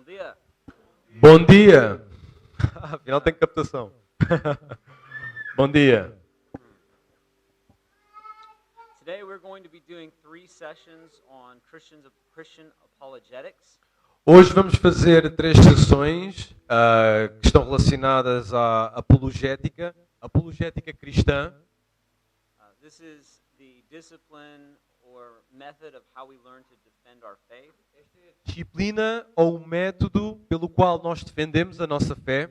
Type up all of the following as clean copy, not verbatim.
Bom dia. Bom dia! Afinal tem captação. Bom dia. Today we're going to be doing 3 sessions on Christian apologetics. Hoje vamos fazer 3 sessões que estão relacionadas à apologética cristã. This is the discipline or method of how we learn to defend our faith. Esta é a disciplina ou o método pelo qual nós defendemos a nossa fé.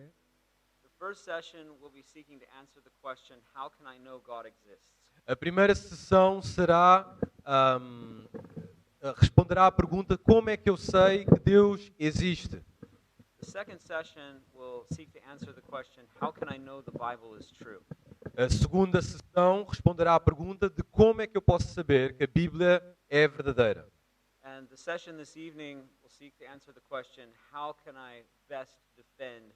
The first session we'll be seeking to answer the question, how can I know God exists? A primeira sessão responderá à pergunta: como é que eu sei que Deus existe? The second session will seek to answer the question, how can I know the Bible is true? A segunda sessão responderá à pergunta de como é que eu posso saber que a Bíblia é verdadeira. And the session this evening will seek to answer the question, how can I best defend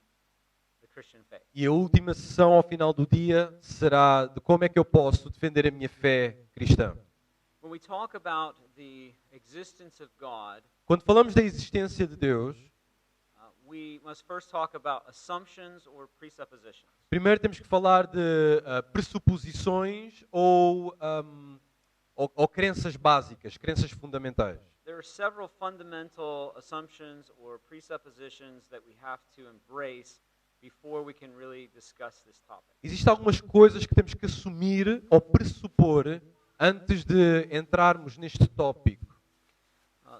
the Christian faith? E a última sessão ao final do dia será de como é que eu posso defender a minha fé cristã. When we talk about the existence of God, Quando falamos da existência de Deus, we must first talk about assumptions or presuppositions. primeiro temos que falar de pressuposições ou crenças básicas, crenças fundamentais. There are several fundamental assumptions or presuppositions that we have to embrace before we can really discuss this topic. Existem algumas coisas que temos que assumir ou pressupor antes de entrarmos neste tópico.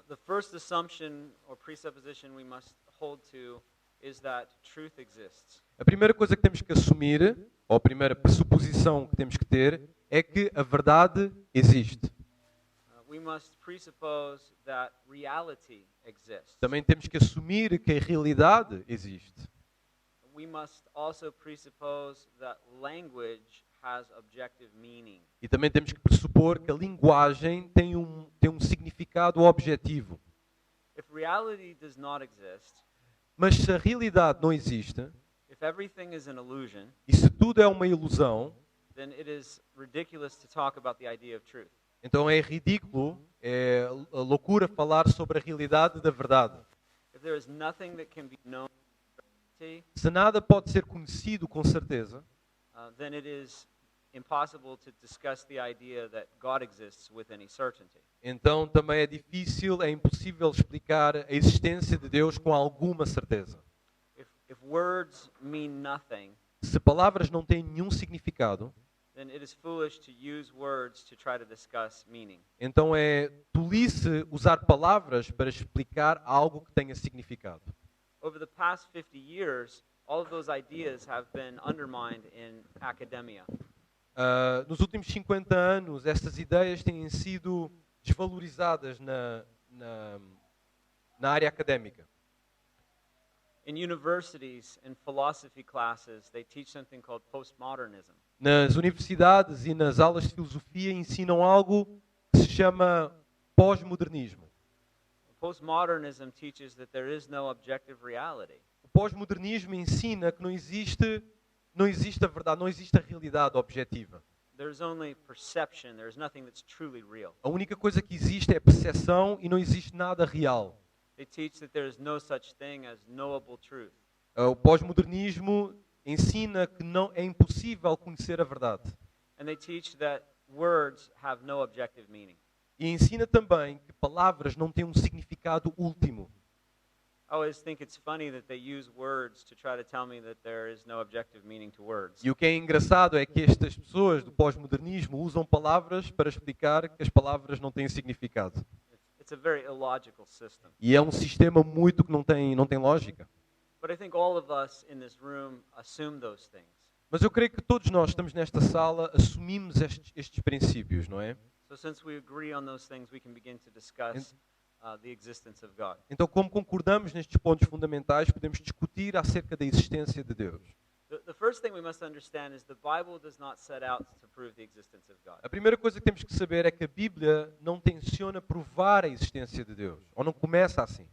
The first assumption or presupposition we must hold to is that truth exists. A primeira coisa que temos que assumir, ou a primeira pressuposição que temos que ter, é que a verdade existe. We must presuppose that reality exists. Também temos que assumir que a realidade existe. We must also presuppose that language has objective meaning. E também temos que pressupor que a linguagem tem um significado objetivo. If reality does not exist, Mas se a realidade não existe, if everything is an illusion, e se tudo é uma ilusão, then it is ridiculous to talk about the idea of truth. então é ridículo, é a loucura falar sobre a realidade da verdade. If there is nothing that can be known with certainty, Se nada pode ser conhecido com certeza, then it is impossible to discuss the idea that God exists with any certainty. então também é difícil, é impossível explicar a existência de Deus com alguma certeza. If words mean nothing, Se palavras não têm nenhum significado, then it is foolish to use words to try to discuss meaning. então é tolice usar palavras para explicar algo que tenha significado. Over the past 50 years, all of those ideas have been undermined in academia. Nos últimos 50 anos, estas ideias têm sido desvalorizadas na área académica. In universities and philosophy classes, they teach something called postmodernism. Nas universidades e nas aulas de filosofia ensinam algo que se chama pós-modernismo. Postmodernism teaches that there is no objective reality. O pós-modernismo ensina que não existe a verdade, não existe a realidade objetiva. There's only perception. There's nothing that's truly real. A única coisa que existe é percepção e não existe nada real. They teach that there is no such thing as knowable truth. O pós-modernismo ensina que não é impossível conhecer a verdade. And they teach that words have no objective meaning. E ensina também que palavras não têm um significado último. I always think it's funny that they use words to try to tell me that there is no objective meaning to words. E o que é engraçado é que estas pessoas do pós-modernismo usam palavras para explicar que as palavras não têm significado. It's a very illogical system. E é um sistema muito que não tem lógica. But I think all of us in this room assume those things. Mas eu creio que todos nós estamos nesta sala, assumimos estes princípios, não é? So since we agree on those things, we can begin to discuss the existence of God. Então, como concordamos nestes pontos fundamentais, podemos discutir acerca da existência de Deus. The first thing we must understand is the Bible does not set out to prove the existence of God. A primeira coisa que temos que saber é que a Bíblia não tenciona provar a existência de Deus, ou não começa assim.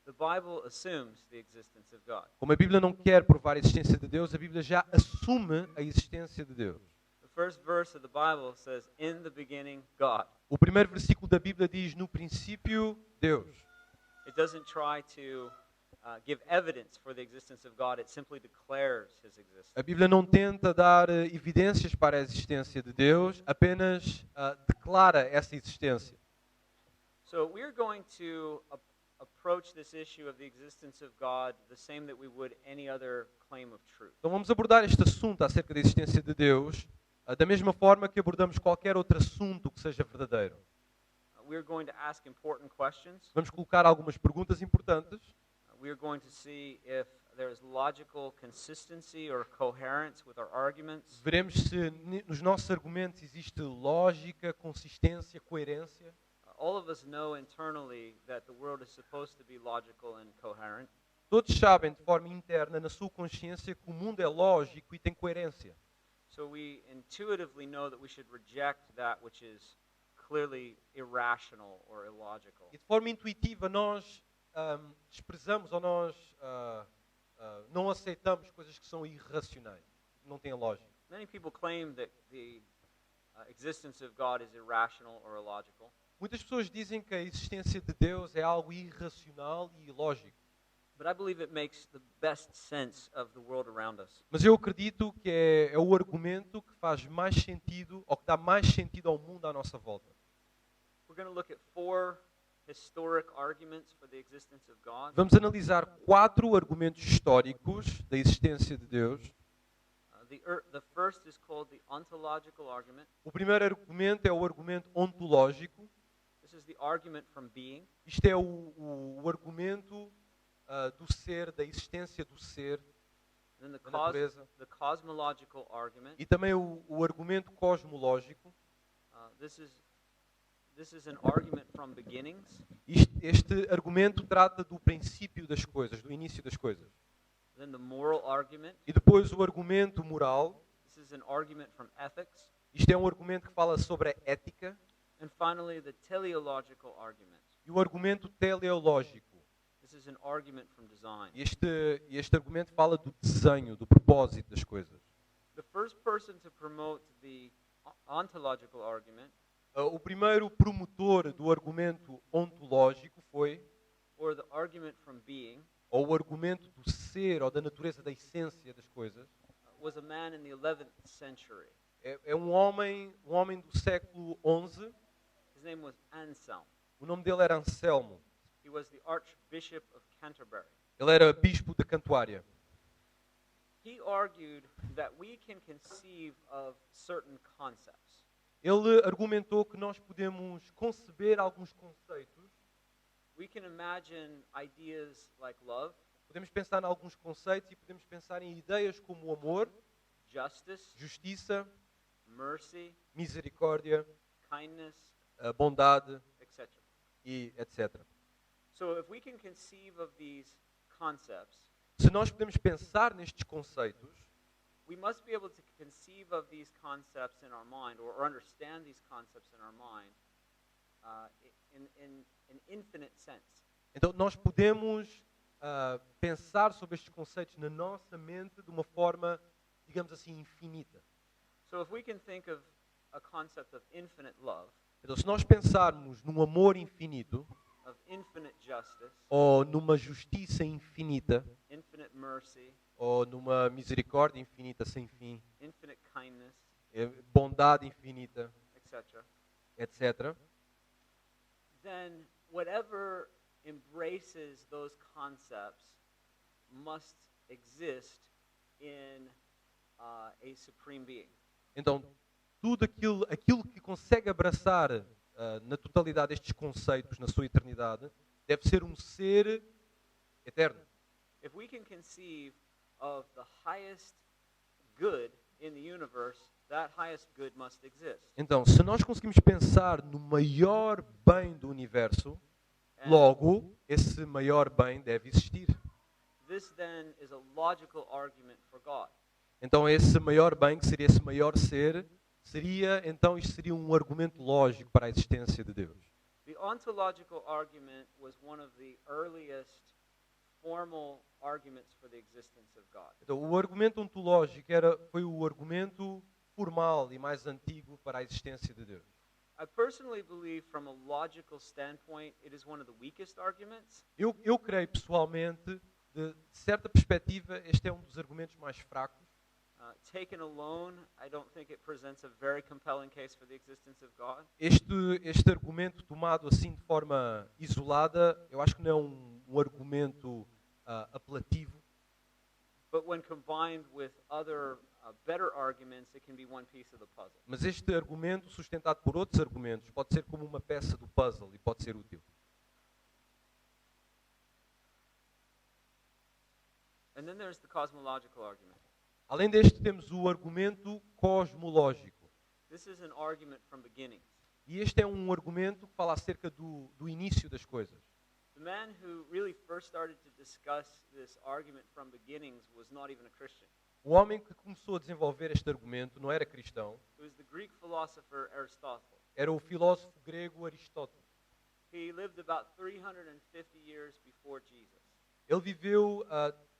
The Bible assumes the existence of God. Como a Bíblia não quer provar a existência de Deus, a Bíblia já assume a existência de Deus. The first verse of the Bible says, "In the beginning, God." O primeiro versículo da Bíblia diz: no princípio, Deus. It doesn't try to give evidence for the existence of God. It simply declares His existence. A Bíblia não tenta dar evidências para a existência de Deus, apenas declara essa existência. So we're going to approach this issue of the existence of God the same that we would any other claim of truth. Então vamos abordar este assunto acerca da existência de Deus da mesma forma que abordamos qualquer outro assunto que seja verdadeiro. We're going to ask important questions. Vamos colocar algumas perguntas importantes. We're going to see if there is logical consistency or coherence with our arguments. Veremos se nos nossos argumentos existe lógica, consistência, coerência. All of us know internally that the world is supposed to be logical and coherent. Todos sabem de forma interna, na sua consciência, que o mundo é lógico e tem coerência. So we intuitively know that we should reject that which is clearly irrational or illogical. E de forma intuitiva nós desprezamos ou nós não aceitamos coisas que são irracionais, não têm lógica. Many people claim that the existence of God is irrational or illogical. Muitas pessoas dizem que a existência de Deus é algo irracional e ilógico. But I believe it makes the best sense of the world around us. Mas eu acredito que é o argumento que faz mais sentido, ou que dá mais sentido ao mundo à nossa volta. We're going to look at 4 historic arguments for the existence of God. Vamos analisar 4 argumentos históricos da existência de Deus. The first is called the ontological argument. O primeiro argumento é o argumento ontológico. This is the argument from being. Isto é o argumento do ser, da existência do ser, Then da natureza. the cosmological argument. E também o argumento cosmológico. This is an argument from beginnings. Este argumento trata do princípio das coisas, do início das coisas. Then the moral argument. E depois o argumento moral. This is an argument from ethics. Isto é um argumento que fala sobre a ética. And finally, the teleological argument. E o argumento teleológico. This is an argument from design. Este argumento fala do desenho, do propósito das coisas. The first person to promote the ontological argument, O primeiro promotor do argumento ontológico foi, or the argument from being, ou o argumento do ser, ou da natureza, da essência das coisas, was a man in the 11th century. é um homem do século XI. His name was Anselm. O nome dele era Anselmo. He was the Archbishop of Canterbury. Ele era bispo de Cantuária. He argued that we can conceive of certain concepts. Ele argumentou que nós podemos conceber alguns conceitos. We can imagine ideas like love, Podemos pensar em alguns conceitos e podemos pensar em ideias como o amor, justice, justiça, mercy, misericórdia, kindness, a bondade etc. e etc. So if we can conceive of these concepts, Se nós podemos pensar nestes conceitos, we must be able to conceive of these concepts in our mind, or understand these concepts in our mind, in an infinite sense. então nós podemos pensar sobre estes conceitos na nossa mente de uma forma, digamos assim, infinita. So if we can think of a concept of infinite love, Então, se nós pensarmos num amor infinito, of infinite justice, ou numa justiça infinita, infinite mercy, ou numa misericórdia infinita sem fim, infinite kindness, bondade infinita, etc., etc., then whatever embraces those concepts must exist in a supreme being. então tudo aquilo que consegue abraçar na totalidade estes conceitos na sua eternidade deve ser um ser eterno. If we can conceive of the highest good in the universe, that highest good must exist. Então, se nós conseguimos pensar no maior bem do universo, And logo esse maior bem deve existir. this then is a logical argument for God. Então, esse maior bem, que seria esse maior ser, isto seria um argumento lógico para a existência de Deus. The ontological argument was one of the earliest formal arguments for the existence of God. Então, o argumento ontológico foi o argumento formal e mais antigo para a existência de Deus. I personally believe, from a logical standpoint, it is one of the weakest arguments. Eu creio pessoalmente De certa perspectiva, este é um dos argumentos mais fracos. Taken alone, I don't think it presents a very compelling case for the existence of God. Este argumento tomado assim de forma isolada, eu acho que não é um argumento apelativo. But when combined with other better arguments, it can be one piece of the puzzle. Mas este argumento, sustentado por outros argumentos, pode ser como uma peça do puzzle e pode ser útil. And then there's the cosmological argument. Além deste, temos o argumento cosmológico. This is an argument from beginnings. E este é um argumento que fala acerca do início das coisas. The man who really first started to discuss this argument from beginnings was not even a Christian. O homem que começou a desenvolver este argumento não era cristão, It was the Greek philosopher Aristotle. era o filósofo grego Aristóteles. He lived about 350 years before Jesus. Ele viveu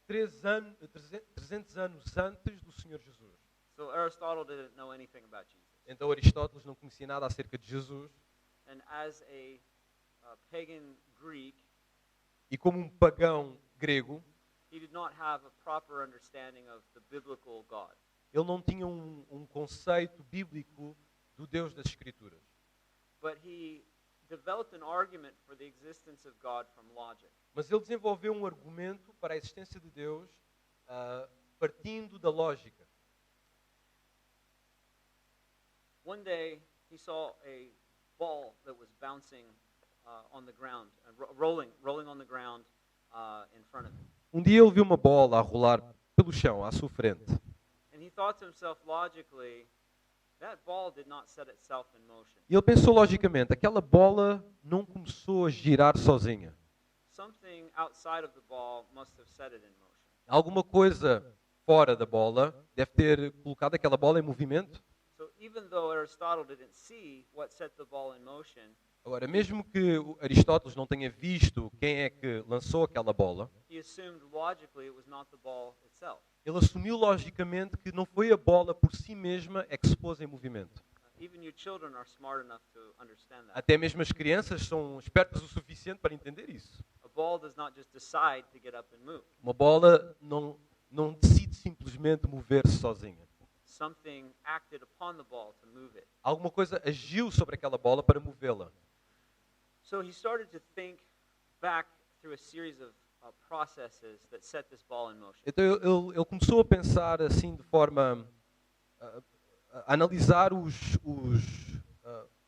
300 anos antes do Senhor Jesus. So Aristotle didn't know anything about Jesus. Então Aristóteles não conhecia nada acerca de Jesus. And as a pagan Greek, E como um pagão grego, he did not have a proper understanding of the biblical God. ele não tinha um conceito bíblico do Deus das Escrituras. But he developed an argument for the existence of God from logic. Mas ele desenvolveu um argumento para a existência de Deus partindo da lógica. One day, he saw a ball that was bouncing on the ground, rolling on the ground in front of him. Um dia ele viu uma bola a rolar pelo chão, à sua frente. And he thought to himself logically, that ball did not set itself in motion. E ele pensou logicamente, aquela bola não começou a girar sozinha. Something outside of the ball must have set it in motion. Alguma coisa fora da bola deve ter colocado aquela bola em movimento. So even though Aristotle didn't see what set the ball in motion, Agora, mesmo que Aristóteles não tenha visto quem é que lançou aquela bola, he assumed logically it was not the ball itself. ele assumiu logicamente que não foi a bola por si mesma é que se pôs em movimento. Even your children are smart enough to understand that. Até mesmo as crianças são espertas o suficiente para entender isso. A ball does not just decide to get up and move. Uma bola não decide simplesmente mover-se sozinha. Something acted upon the ball to move it. Alguma coisa agiu sobre aquela bola para movê-la. So he started to think back through a series of processes that set this ball in motion. Então ele começou a pensar assim de forma a analisar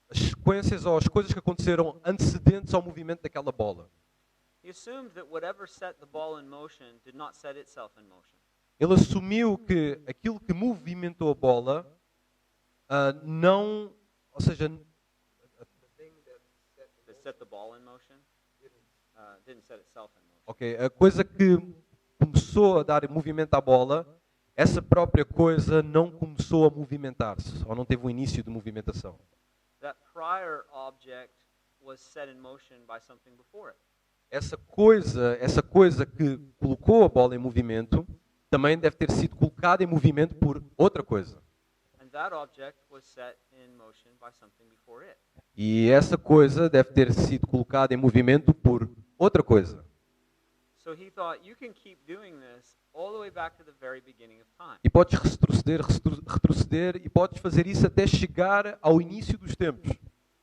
as sequências ou as coisas que aconteceram antecedentes ao movimento daquela bola. He assumed that whatever set the ball in motion did not set itself in motion. Ele assumiu que aquilo que movimentou a bola ou seja, That set the ball in motion didn't set itself in motion. ok, a coisa que começou a dar movimento à bola, essa própria coisa não começou a movimentar-se, ou não teve um início de movimentação. That prior object was set in motion by something before it. Essa coisa que colocou a bola em movimento, também deve ter sido colocada em movimento por outra coisa. And that object was set in motion by something before it. E essa coisa deve ter sido colocada em movimento por outra coisa. So he thought, you can keep doing this all the way back to the very beginning of time. E podes retroceder e podes fazer isso até chegar ao início dos tempos.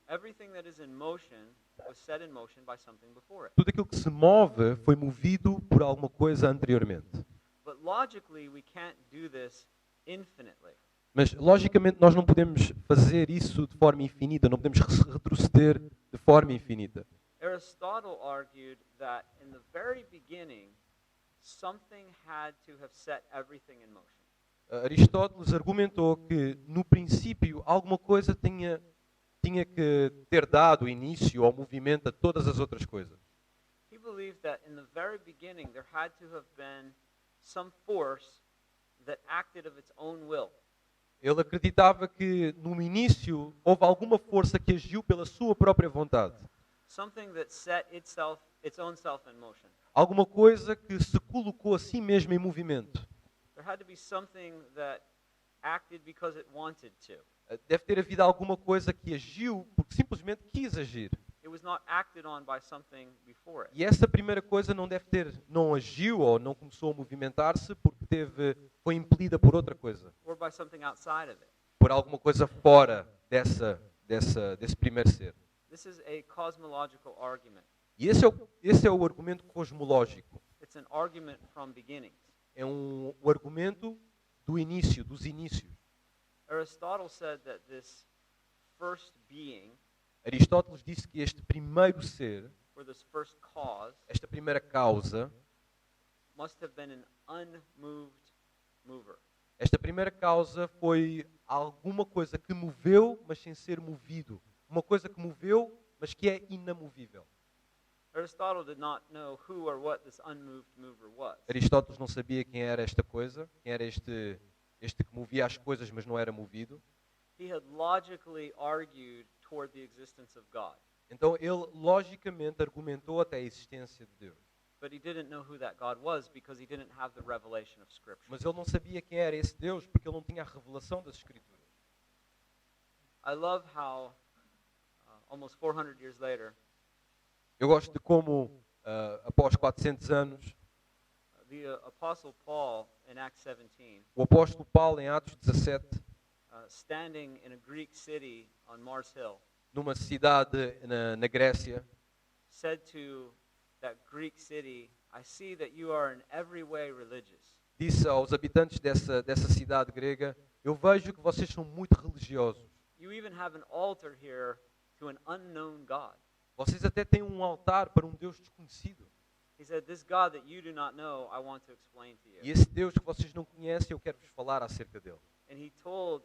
Everything that is in motion was set in motion by something before it. Tudo aquilo que se move foi movido por alguma coisa anteriormente. But logically, we can't do this infinitely. Mas, logicamente, nós não podemos fazer isso de forma infinita, não podemos retroceder de forma infinita. Aristotle argued that in the very beginning, something had to have set everything in motion. Aristóteles argumentou que, no princípio, alguma coisa tinha que ter dado início ao movimento a todas as outras coisas. He believed that in the very beginning, there had to have been some force that acted of its own will. Ele acreditava que, no início, houve alguma força que agiu pela sua própria vontade. Something that set its own self in motion. Alguma coisa que se colocou a si mesma em movimento. There had to be something that acted because it wanted to. Deve ter havido alguma coisa que agiu porque simplesmente quis agir. It was not acted on by something before it. E essa primeira coisa não agiu ou não começou a movimentar-se porque foi impelida por outra coisa, Or by something outside of it. por alguma coisa fora desse primeiro ser. This is a cosmological argument. E esse é o argumento cosmológico. It's an argument from beginnings. É o argumento do início, dos inícios. Aristotle said that this first being, Aristóteles disse que este primeiro ser, or this first cause, esta primeira causa, must have been an unmoved mover. esta primeira causa foi alguma coisa que moveu, mas sem ser movido. Uma coisa que moveu, mas que é inamovível. Aristotle did not know who or what this unmoved mover was. Aristóteles não sabia quem era esta coisa, quem era este que movia as coisas, mas não era movido. He had logically argued toward the existence of God, Então ele logicamente argumentou até a existência de Deus. but he didn't know who that God was because he didn't have the revelation of Scripture. Mas ele não sabia quem era esse Deus porque ele não tinha a revelação das Escrituras. I love how almost 400 years later, Eu gosto de como, após 400 anos, the Apostle Paul in Acts 17, o apóstolo Paulo, em Atos 17, standing in a Greek city on Mars Hill, numa cidade na Grécia, said to that Greek city, I see that you are in every way religious. disse aos habitantes dessa cidade grega: eu vejo que vocês são muito religiosos. You even have an altar here to an unknown God. Vocês até têm um altar para um Deus desconhecido. He said, this God that you do not know, I want to explain to E you. esse Deus que vocês não conhecem, eu quero vos falar acerca dele. And he told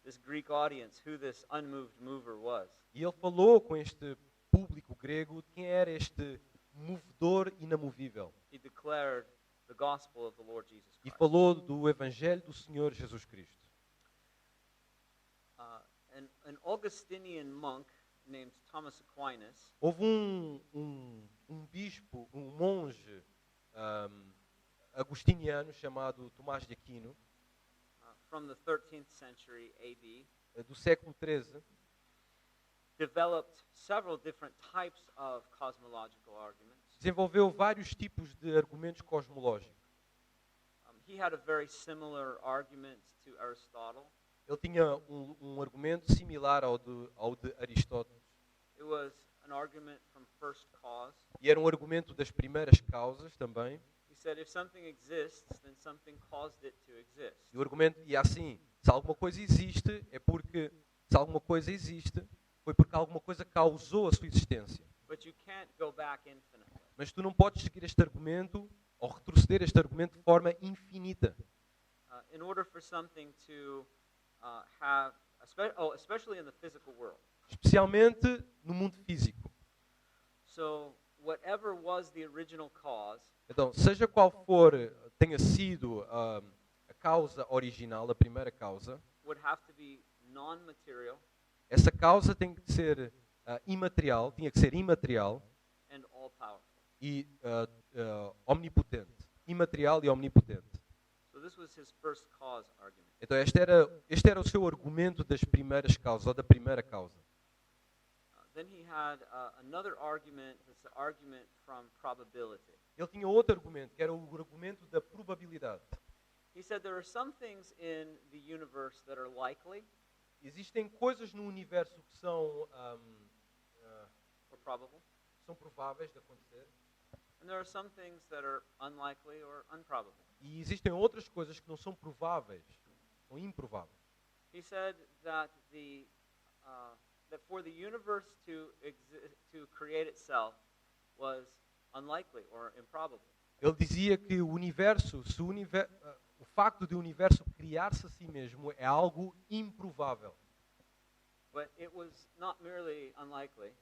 this Greek audience who this unmoved mover was. E ele falou com este público grego de quem era este movedor inamovível. He declared the gospel of the Lord Jesus E Christ. falou do Evangelho do Senhor Jesus Cristo. An Augustinian monk named Thomas Aquinas Houve um bispo, um monge agostiniano chamado Tomás de Aquino, from the 13th century AD, do século XIII, developed several different types of cosmological arguments. desenvolveu vários tipos de argumentos cosmológicos. He had a very similar argument to Aristotle. Ele tinha um argumento similar ao de Aristóteles. It was an argument from first cause. E era um argumento das primeiras causas também. He said, if something exists, then something caused it to exist. E o argumento ia assim: se alguma coisa existe, foi porque alguma coisa causou a sua existência. But you can't go back infinitely. Mas tu não podes seguir este argumento ou retroceder este argumento de forma infinita. In order for something to especially in the physical world. Especialmente no mundo físico. So, whatever was the original cause, Então, seja qual for, tenha sido a causa original, a primeira causa, would have to be non-material essa causa tem que ser imaterial, tinha que ser imaterial and all-powerful. e omnipotente. Imaterial e omnipotente. So this was his first cause argument. Então este era o seu argumento das primeiras causas, ou da primeira causa. Then he had another argument, that's the argument from probability. Ele tinha outro argumento, que era o argumento da probabilidade. He said there are some things in the universe that are likely Existem coisas no universo que são or probable, prováveis de acontecer, and there are some things that are unlikely or unprobable. e existem outras coisas que não são prováveis, são improváveis. He said that that for the universe to create itself was unlikely or improbable. Ele dizia que o facto de o universo criar-se a si mesmo é algo improvável. But it was not merely unlikely.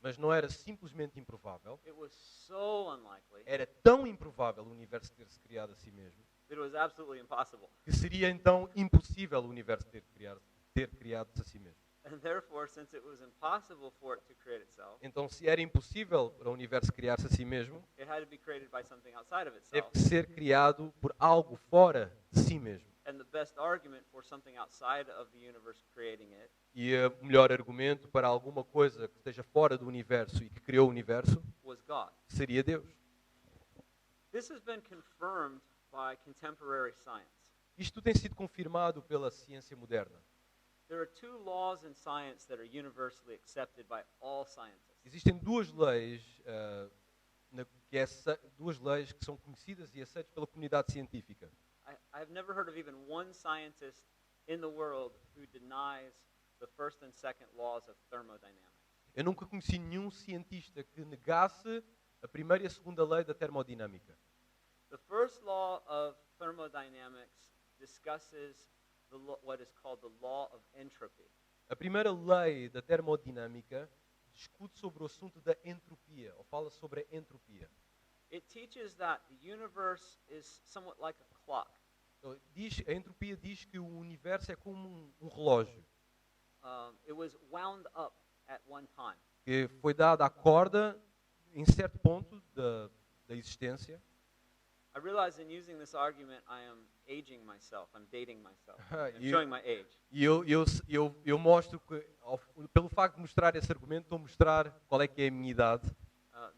Mas não era simplesmente improvável. It was so unlikely Era tão improvável o universo ter-se criado a si mesmo that it was absolutely impossible. que seria então impossível o universo ter criado-se a si mesmo. And therefore, since it was impossible for it to create itself, Então, se era impossível para o universo criar-se a si mesmo, it had to be created by something outside of teve itself. que ser criado por algo fora de si mesmo. And the best argument for something outside of the universe creating it E o melhor argumento para alguma coisa que esteja fora do universo e que criou o universo was God. seria Deus. This has been confirmed by contemporary science. Isto tem sido confirmado pela ciência moderna. There are two laws in science that are universally accepted by all scientists. Existem duas leis, duas leis que são conhecidas e aceitas pela comunidade científica. I've never heard of even one scientist in the world who denies the first and second laws of thermodynamics. Eu nunca conheci nenhum cientista que negasse a primeira e a segunda lei da termodinâmica. The first law of thermodynamics discusses what is called the law of entropy. A primeira lei da termodinâmica discute sobre o assunto da entropia, ou fala sobre a entropia. It teaches that the universe is somewhat like a clock. A entropia diz que o universo é como um relógio, It was wound up at one time. que foi dada a corda em certo ponto da existência. I realize in using this argument I am aging myself. I'm dating myself. I'm You- showing my age. E eu mostro que, pelo facto de mostrar esse argumento, estou a mostrar qual é que é a minha idade.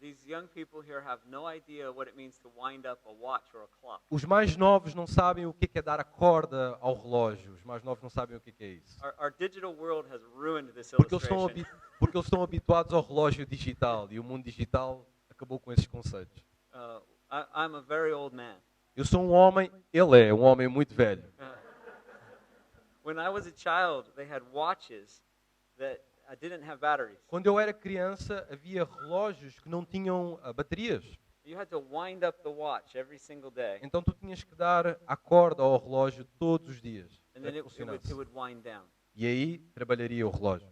These young people here have no idea what it means to wind up a watch or a clock. Os mais novos não sabem o que é dar a corda ao relógio. Os mais novos não sabem o que é isso. Our digital world has ruined this Porque eles, estão illustration. porque eles estão habituados ao relógio digital e o mundo digital acabou com esses conceitos. I'm a very old man. Eu sou um homem, ele é um homem muito velho. When I was a child, they had watches that didn't have batteries. Quando eu era criança, havia relógios que não tinham baterias. You had to wind up the watch every single day, Então tu tinhas que dar a corda ao relógio todos os dias and para then que it funcionasse. would wind down. E aí trabalharia o relógio.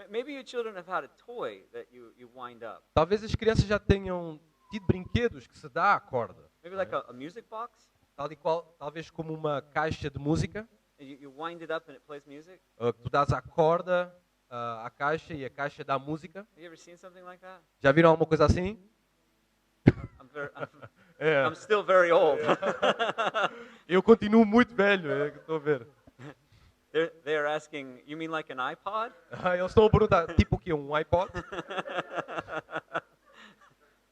Maybe your children have had a toy that you wind up. Talvez as crianças já tenham tido brinquedos que se dá à corda. Maybe like a music box. Tal e qual, talvez como uma caixa de música, And you wind it up and it plays music. que tu dás a corda à caixa e a caixa dá música. Have you ever seen something like that? Já viram alguma coisa assim? É. I'm still very old. Eu continuo muito velho, é que estou a ver. They're asking, you mean like an iPod? Eles estão a perguntar, tipo o quê? Um iPod?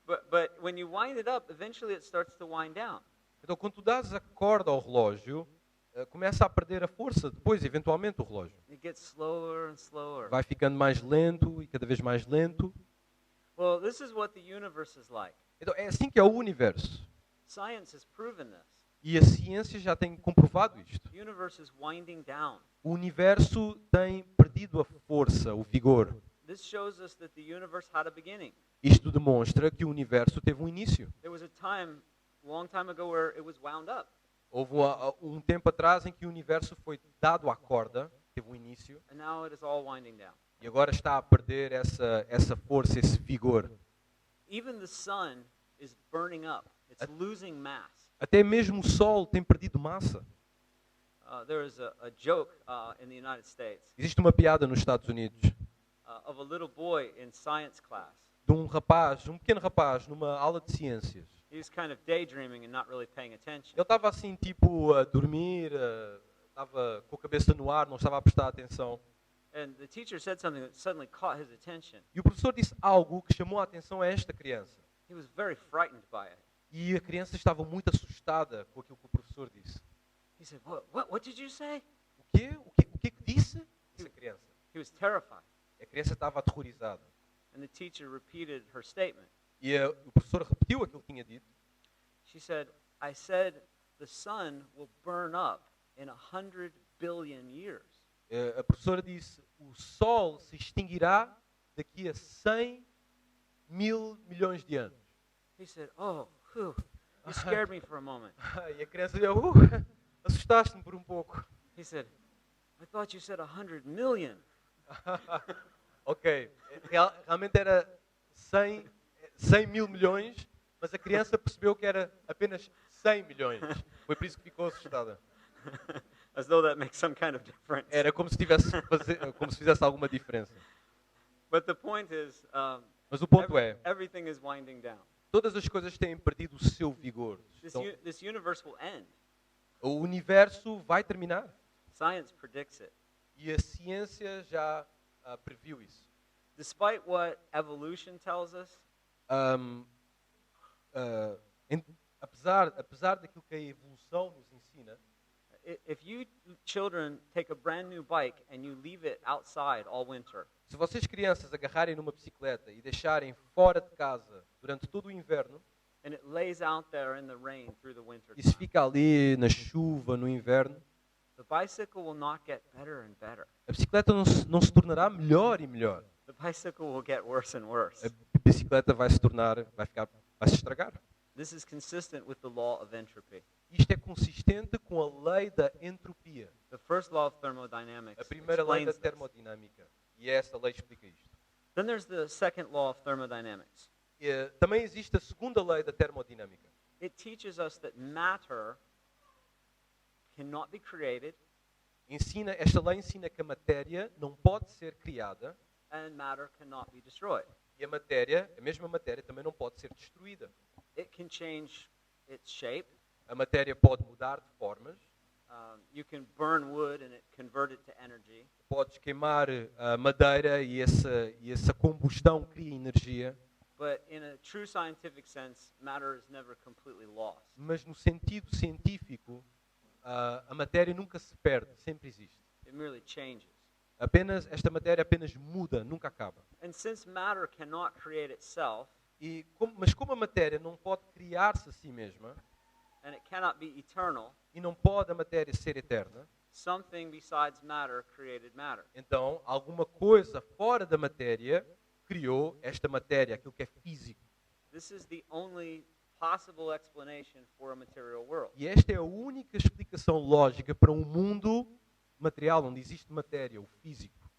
But when you wind it up, eventually it starts to wind down. Então, quando tu dás a corda ao relógio, começa a perder a força, depois, eventualmente, o relógio. It gets slower and slower. Vai ficando mais lento e cada vez mais lento. Well, this is what the universe is like. Então, é assim que é o universo. Science has proven this. E a ciência já tem comprovado isto. The universe is winding down. O universo tem perdido a força, o vigor. This shows us that the universe had a beginning. Isto demonstra que o universo teve um início. There was a time, a long time ago, where it was wound up. Houve um tempo atrás em que o universo foi dado à corda, teve um início, And now it is all winding down. e agora está a perder essa força, esse vigor. Even the sun is burning up. It's losing mass. Até mesmo o Sol tem perdido massa. There is a joke in the United States Existe uma piada nos Estados Unidos of a little boy in science class. de um pequeno rapaz, numa aula de ciências. He was kind of daydreaming and not really paying attention. Ele estava assim, tipo, a dormir, estava com a cabeça no ar, não estava a prestar atenção. And the teacher said something that suddenly caught his attention. E o professor disse algo que chamou a atenção a esta criança. He was very frightened by it. E a criança estava muito assustada com aquilo que o professor disse. He said, What did you say? O quê? O que disse? Disse a criança. He was terrified. A criança estava aterrorizada. And the teacher repeated her statement. E o professor repetiu aquilo que tinha dito. She said, I said the sun will burn up in 100 billion years. A professora disse, o Sol se extinguirá daqui a 100 mil milhões de anos. He said, oh, whew, you scared me for a moment. E a criança disse, assustaste-me por um pouco. He said, I thought you said 100 million. Ok, realmente era 100 mil milhões, mas a criança percebeu que era apenas 100 milhões. Foi por isso que ficou assustada. As though that makes some kind of difference. Era como se fizesse alguma diferença. But the point is, Mas o ponto é, everything is winding down. todas as coisas têm perdido o seu vigor. This, Então, this universe will end. O universo vai terminar. Science predicts it. E a ciência já previu isso. Despite what evolution tells us, Ahm, apesar daquilo que a evolução nos ensina, if you children take a brand new bike and you leave it outside all winter, se vocês crianças agarrarem numa bicicleta e deixarem fora de casa durante todo o inverno, and it lays out there in the rain through the winter e se time, fica ali na chuva, no inverno, the bicycle will not get better and better. a bicicleta não se tornará melhor e melhor. The bicycle will get worse and worse. A bicicleta vai se estragar. This is consistent with the law of entropy. Isto é consistente com a lei da entropia, The first law of thermodynamics a primeira lei da explains this. termodinâmica. E essa lei explica isto. Then there's the second law of thermodynamics. Também existe a segunda lei da termodinâmica. It teaches us that matter cannot be created Esta lei ensina que a matéria não pode ser criada and matter cannot be destroyed. e a mesma matéria também não pode ser destruída. It can change its shape. A matéria pode mudar de formas, You can burn wood and it convert it to energy. podes queimar a madeira e essa combustão cria energia, But in a true scientific sense, matter is never completely lost. mas no sentido científico, a matéria nunca se perde, sempre existe. It merely changes. Esta matéria apenas muda, nunca acaba. And since matter cannot create itself, Mas como a matéria não pode criar-se a si mesma, and it cannot be eternal, e não pode a matéria ser eterna, something besides matter created matter. então alguma coisa fora da matéria criou esta matéria, aquilo que é físico. This is the only possible explanation for a material world. E esta é a única explicação lógica para um mundo material, onde existe matéria, o físico.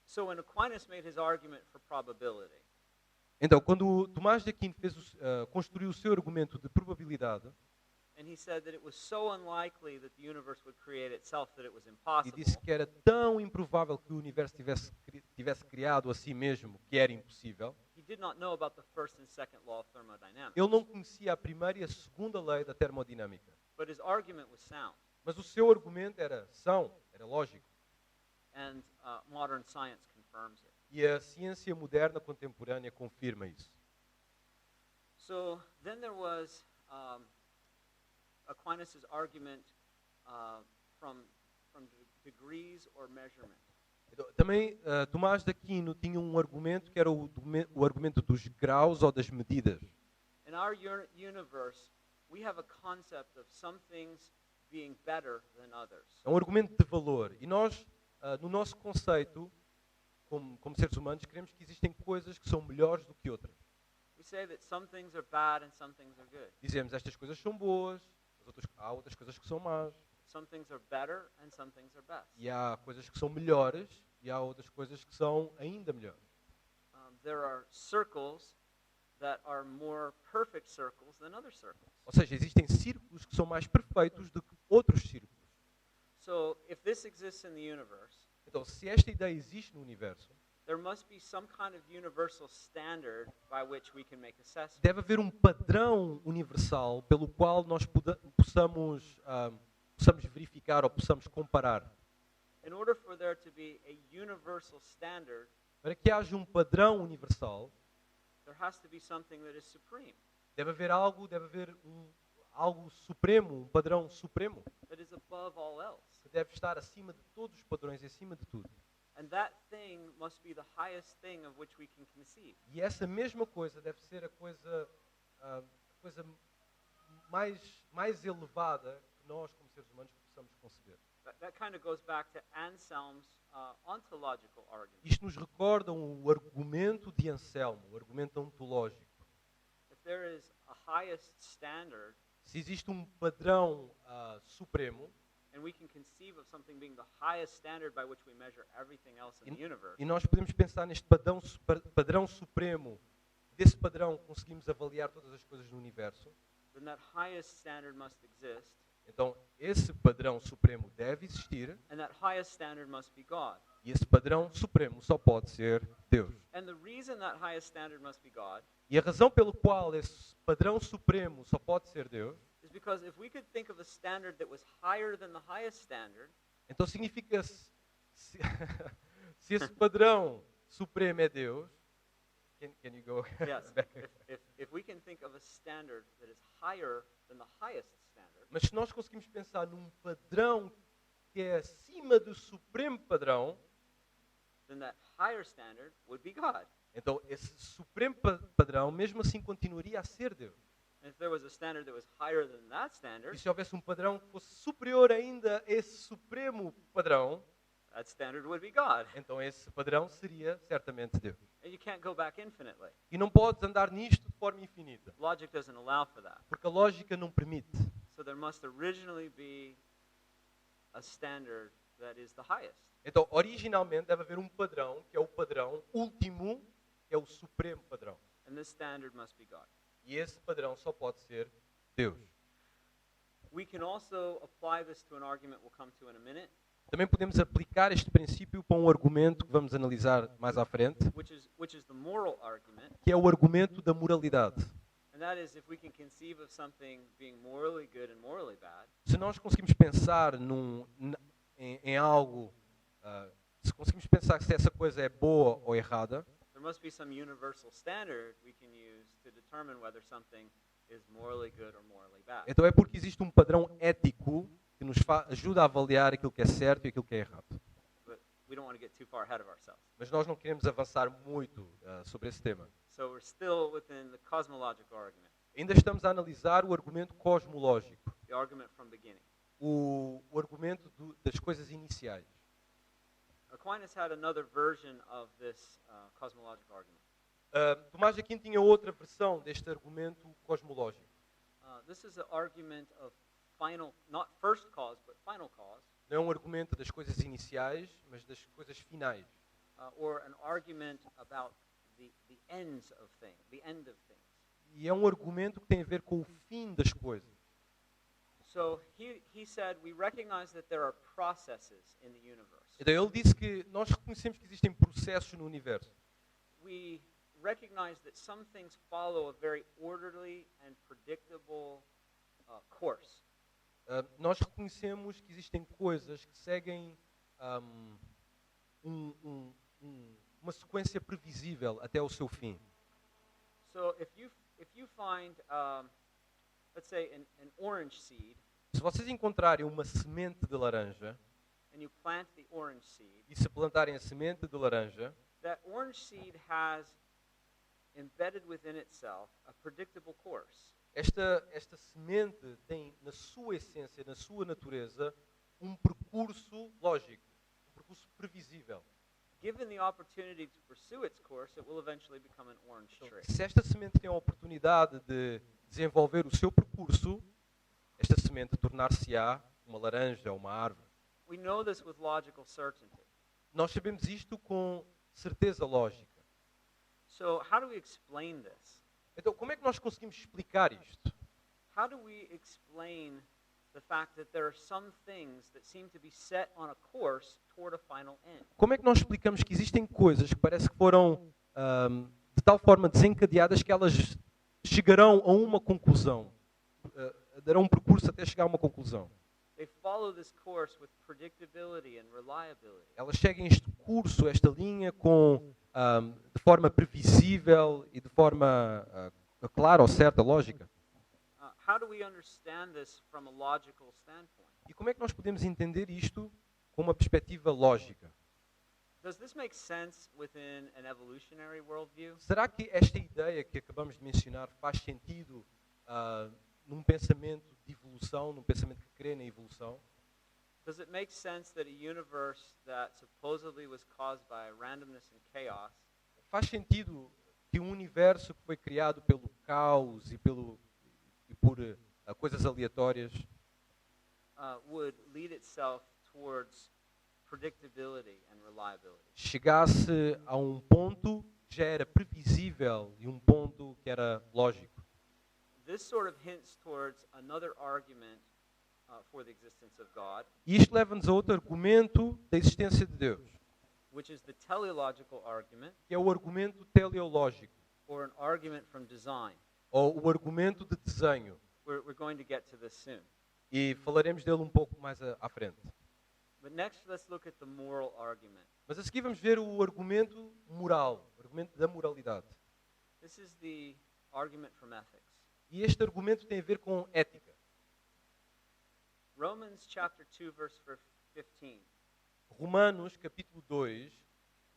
So when Aquinas made his argument for probability, Então, quando Tomás de Aquino construiu o seu argumento de probabilidade, and he said that it was so unlikely that the universe would create itself that it was e impossible, disse que era tão improvável que o universo tivesse criado a si mesmo, que era impossível, he did not know about the first and second law of thermodynamics. ele não conhecia a primeira e a segunda lei da termodinâmica. But his argument was sound, Mas o seu argumento era era lógico. and modern science confirms it. E a ciência moderna contemporânea confirma isso. So then there was Aquinas' argument from degrees or measurement. Então, também Tomás de Aquino tinha um argumento que era o argumento dos graus ou das medidas. In our universe, we have a concept of some things being better than others. É um argumento de valor. E nós, no nosso conceito, como seres humanos, queremos que existem coisas que são melhores do que outras. We say that some things are bad and some things are good. Dizemos, estas coisas são boas, há outras coisas que são más. Some things are better and some things are best. E há coisas que são melhores e há outras coisas que são ainda melhores. There are circles that are more perfect circles than other circles. Ou seja, existem círculos que são mais perfeitos do que outros círculos. So if this exists in the universe, Então, se esta ideia existe no universo, there must be some kind of universal standard by which we can make assessments. deve haver um padrão universal pelo qual nós possamos verificar ou possamos comparar. In order for there to be a universal standard, Para que haja um padrão universal, there has to be something that is supreme, deve haver algo supremo, um padrão supremo, that is above all else. que deve estar acima de todos os padrões e acima de tudo. And that thing must be the highest thing of which we can conceive. E essa mesma coisa deve ser a coisa mais elevada que nós, como seres humanos, possamos conceber. That kind of goes back to Anselm's ontological argument. Isto nos recorda o argumento de Anselmo, o argumento ontológico. If there is a highest standard, Se existe um padrão supremo, and we can conceive of something being the highest standard by which we measure everything else in the universe, e nós podemos pensar neste padrão supremo, desse padrão conseguimos avaliar todas as coisas no universo, then that highest standard must exist, então esse padrão supremo deve existir, and that highest standard must be God. e esse padrão supremo só pode ser Deus. And the reason that highest standard must be God E a razão pela qual esse padrão supremo só pode ser Deus because if we could think of a standard that was higher than the highest standard, Então significa se, se esse padrão supremo é Deus, can you go yes, back? if we can think of a standard that is higher than the highest standard, Mas se nós conseguimos pensar num padrão que é acima do supremo padrão, then that higher standard would be God. então esse supremo padrão mesmo assim continuaria a ser Deus. And if there was a standard that was higher than that E standard, se houvesse um padrão que fosse superior ainda a esse supremo padrão, that standard would be God. então esse padrão seria certamente Deus. And you can't go back infinitely. E não podes andar nisto de forma infinita, Logic doesn't allow for that. porque a lógica não permite. So there must originally be a standard that is the highest. Então, originalmente deve haver um padrão, que é o padrão último, que é o supremo padrão. And this standard must be God. E esse padrão só pode ser Deus. We can also apply this to an argument we'll come to in a minute, Também podemos aplicar este princípio para um argumento que vamos analisar mais à frente, which is the moral argument. que é o argumento da moralidade. And that is if we can conceive of something being morally good and morally bad, Se nós conseguimos pensar em algo, se conseguimos pensar se essa coisa é boa ou errada, there must be some universal standard we can use to determine whether something is morally good or morally bad. então é porque existe um padrão ético que nos ajuda a avaliar aquilo que é certo e aquilo que é errado. But we don't want to get too far ahead of ourselves. Mas nós não queremos avançar muito sobre esse tema. So we're still within the cosmological argument, Ainda estamos a analisar o argumento cosmológico, the argument from beginning. o argumento das coisas iniciais. Aquinas had another version of this cosmological argument. Tomás de Aquino tinha outra versão deste argumento cosmológico. This is an argument of final, not first cause, but final cause, Não é um argumento das coisas iniciais, mas das coisas finais. or an argument about the ends of things, the end of things. E é um argumento que tem a ver com o fim das coisas. So he said we recognize that there are processes in the universe. Então ele disse que nós reconhecemos que existem processos no universo. We recognize that some things follow a very orderly and predictable course. Nós reconhecemos que existem coisas que seguem uma sequência previsível até o seu fim. So if you find, let's say, an orange seed, Se vocês encontrarem uma semente de laranja and you plant the orange seed, e se plantarem a semente de laranja, that orange seed has embedded within itself a predictable course. esta semente tem na sua essência, na sua natureza, um percurso lógico, um percurso previsível. Given the opportunity to pursue its course, it will eventually become an orange Então, tree. se esta semente tem a oportunidade de desenvolver o seu percurso, esta semente tornar-se-á uma laranja ou uma árvore. We know this with logical certainty. Nós sabemos isto com certeza lógica. So how do we explain this? Então, como é que nós conseguimos explicar isto? How do we explain the fact that there are some things that seem to be set on a course toward a final end? Como é que nós explicamos que existem coisas que parece que foram de tal forma desencadeadas que elas chegarão a uma conclusão, darão um percurso até chegar a uma conclusão? They follow this course with predictability and reliability. Elas seguem este curso, esta linha, de forma previsível e de forma clara ou certa, lógica. How do we understand this from a logical standpoint? E como é que nós podemos entender isto com uma perspectiva lógica? Does this make sense within an evolutionary worldview? Será que esta ideia que acabamos de mencionar faz sentido num pensamento de evolução, num pensamento que crê na evolução? Does it make sense that a universe that supposedly was caused by randomness and chaos Faz sentido que um universo que foi criado pelo caos e por coisas aleatórias would lead itself towards predictability and reliability? chegasse a um ponto que já era previsível e um ponto que era lógico? This sort of hints towards another argument for the existence of God, E isto leva-nos a outro argumento da existência de Deus, which is the teleological argument, que é o argumento teleológico, or an argument from design. ou o argumento de desenho. We're going to get to this soon. E falaremos dele um pouco mais à frente. But next, let's look at the moral argument. Mas a seguir vamos ver o argumento moral, o argumento da moralidade. This is the argument from ethics. E este argumento tem a ver com ética. Romans chapter 2, verse 15. Romanos, capítulo 2,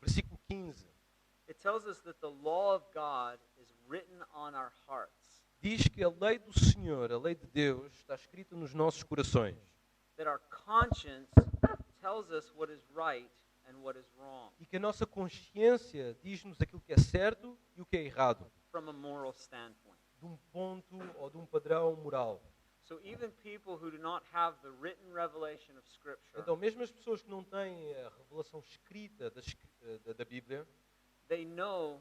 versículo 15. It tells us that the law of God is written on our hearts, Diz que a lei do Senhor, a lei de Deus, está escrita nos nossos corações. that our conscience tells us what is right and what is wrong E que a nossa consciência diz-nos aquilo que é certo e o que é errado, from a moral standpoint. de um ponto ou de um padrão moral. So even people who do not have the written revelation of Scripture, Então, mesmo as pessoas que não têm a revelação escrita da Bíblia, they know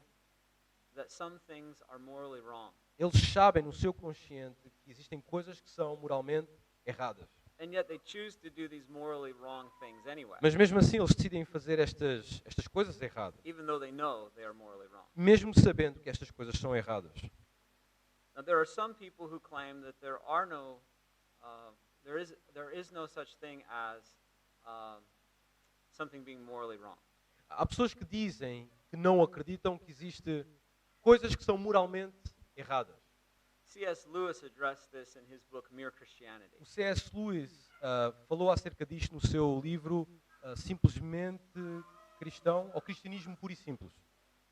that some things are morally wrong. eles sabem no seu consciente que existem coisas que são moralmente erradas. And yet they choose to do these morally wrong things anyway, Mas mesmo assim eles decidem fazer estas coisas erradas, even though they know they are morally wrong. mesmo sabendo que estas coisas são erradas. Now there are some people who claim that there is no such thing as something being morally wrong. Há pessoas que dizem que não acreditam que existe coisas que são moralmente erradas. C.S. Lewis addressed this in his book Mere Christianity. O C.S. Lewis falou acerca disto no seu livro Simplesmente Cristão, ou Cristianismo Puro e Simples.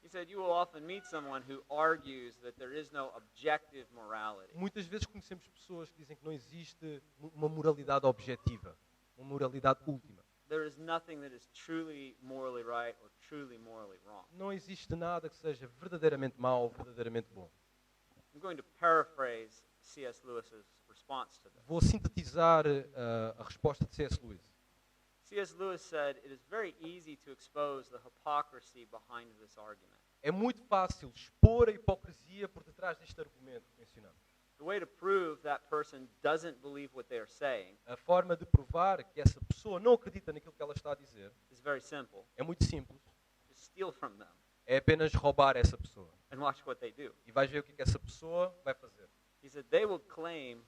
He said, you will often meet someone who argues that there is no objective morality. Muitas vezes conhecemos pessoas que dizem que não existe uma moralidade objetiva, uma moralidade última. There is nothing that is truly morally right or truly morally wrong. Não existe nada que seja verdadeiramente mau ou verdadeiramente bom. I'm going to paraphrase C.S. Lewis's response to this. Vou sintetizar a resposta de C.S. Lewis. C.S. Lewis said, it is very easy to expose the hypocrisy behind this argument. É muito fácil expor a hipocrisia por detrás deste argumento que mencionamos. The way to prove that person doesn't believe what they are saying A forma de provar que essa pessoa não acredita naquilo que ela está a dizer is very simple. é muito simples. Just steal from them É apenas roubar essa pessoa. and watch what they do. E vais ver o que essa pessoa vai fazer. He said, they will claim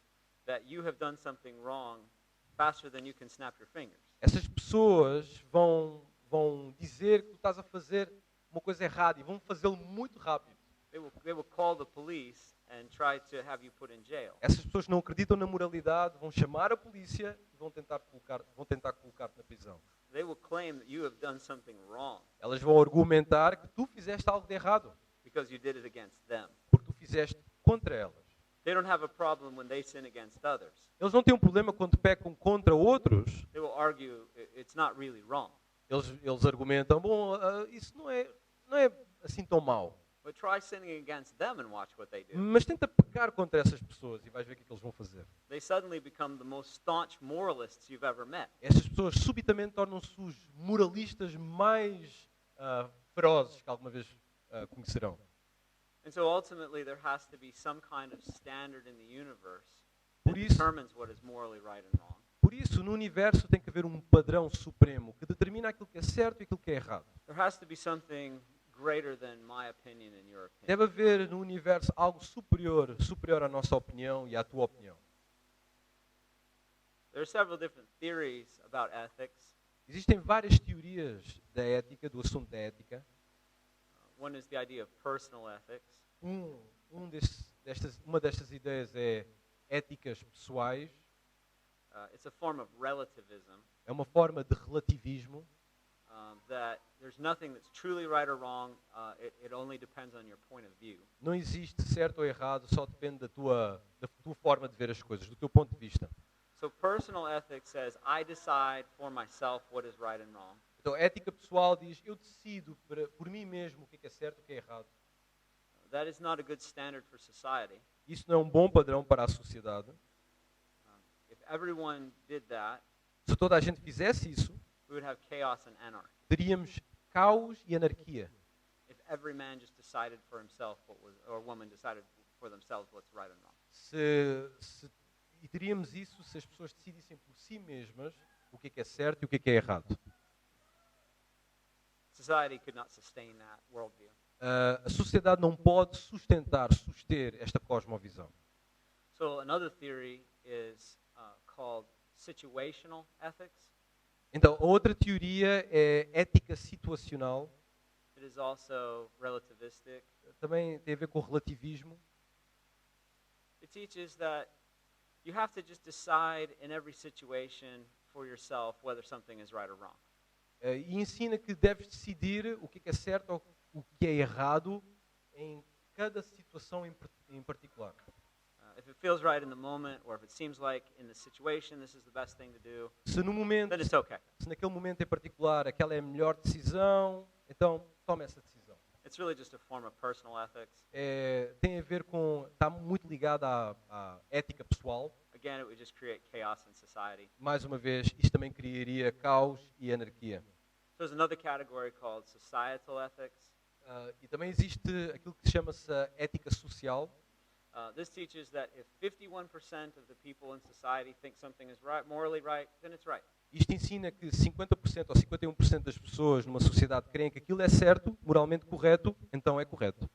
that you have done something wrong faster than you can snap your fingers. Essas pessoas vão dizer que tu estás a fazer uma coisa errada e vão fazê-lo muito rápido. They will call the police and try to have you put in jail. Essas pessoas que não acreditam na moralidade vão chamar a polícia e vão tentar colocar-te na prisão. They will claim that you have done something wrong Elas vão argumentar que tu fizeste algo de errado, because you did it against them. porque tu fizeste contra elas. They don't have a problem when they sin against others. Eles não têm um problema quando pecam contra outros. They will argue it's not really wrong. Eles argumentam, bom, isso não é assim tão mau. But try sinning against them and watch what they do. Mas tenta pecar contra essas pessoas e vais ver o que é que eles vão fazer. They suddenly become the most staunch moralists you've ever met. Estas pessoas subitamente tornam-se os moralistas mais ferozes que alguma vez conhecerão. And so ultimately there has to be some kind of standard in the universe Por that isso- determines what is morally right and wrong. Por isso, no universo tem que haver um padrão supremo que determina aquilo que é certo e aquilo que é errado. There has to be something greater than my opinion and your opinion. Deve haver no universo algo superior à nossa opinião e à tua opinião. There are several different theories about ethics. Existem várias teorias da ética, do assunto da ética. One is the idea of personal ethics. Uma destas ideias é éticas pessoais. It's a form of relativism, É uma forma de relativismo, that there's nothing that's truly right or wrong. It only depends on your point of view. não existe certo ou errado, só depende da tua forma de ver as coisas, do teu ponto de vista. So personal ethics says, I decide for myself what is right and wrong. Então, a ética pessoal diz, eu decido por mim mesmo o que é certo e o que é errado. That is not a good standard for society. Isso não é um bom padrão para a sociedade. If everyone did that, Se toda a gente fizesse isso, we would have chaos and anarchy. teríamos caos e anarquia. If every man just decided for himself or woman decided for themselves what's right and wrong. E teríamos isso se as pessoas decidissem por si mesmas o que é certo e o que é errado. Society could not sustain that worldview. A sociedade não pode suster esta cosmovisão. So another theory is called situational ethics. Então, a outra teoria é ética situacional, It is also relativistic. também tem a ver com relativismo. It teaches that you have to just decide in every situation for yourself whether something is right or wrong. E ensina que deves decidir o que é certo ou o que é errado em cada situação em particular. If it feels right in the moment, or if it seems like in the situation this is the best thing to do, Se no momento, then it's okay. se naquele momento em particular aquela é a melhor decisão, então toma essa decisão. It's really just a form of personal ethics. Tem a ver com, está muito ligado à ética pessoal. Again, it would just create chaos in society. Mais uma vez, isto também criaria caos e anarquia. So there's another category called societal ethics. E também existe aquilo que chama-se a ética social. This teaches that if 51% of the people in society think something is right, morally right, then it's right. Isto ensina que 50% ou 51% das pessoas numa sociedade creem que aquilo é certo, moralmente correto, então é correto.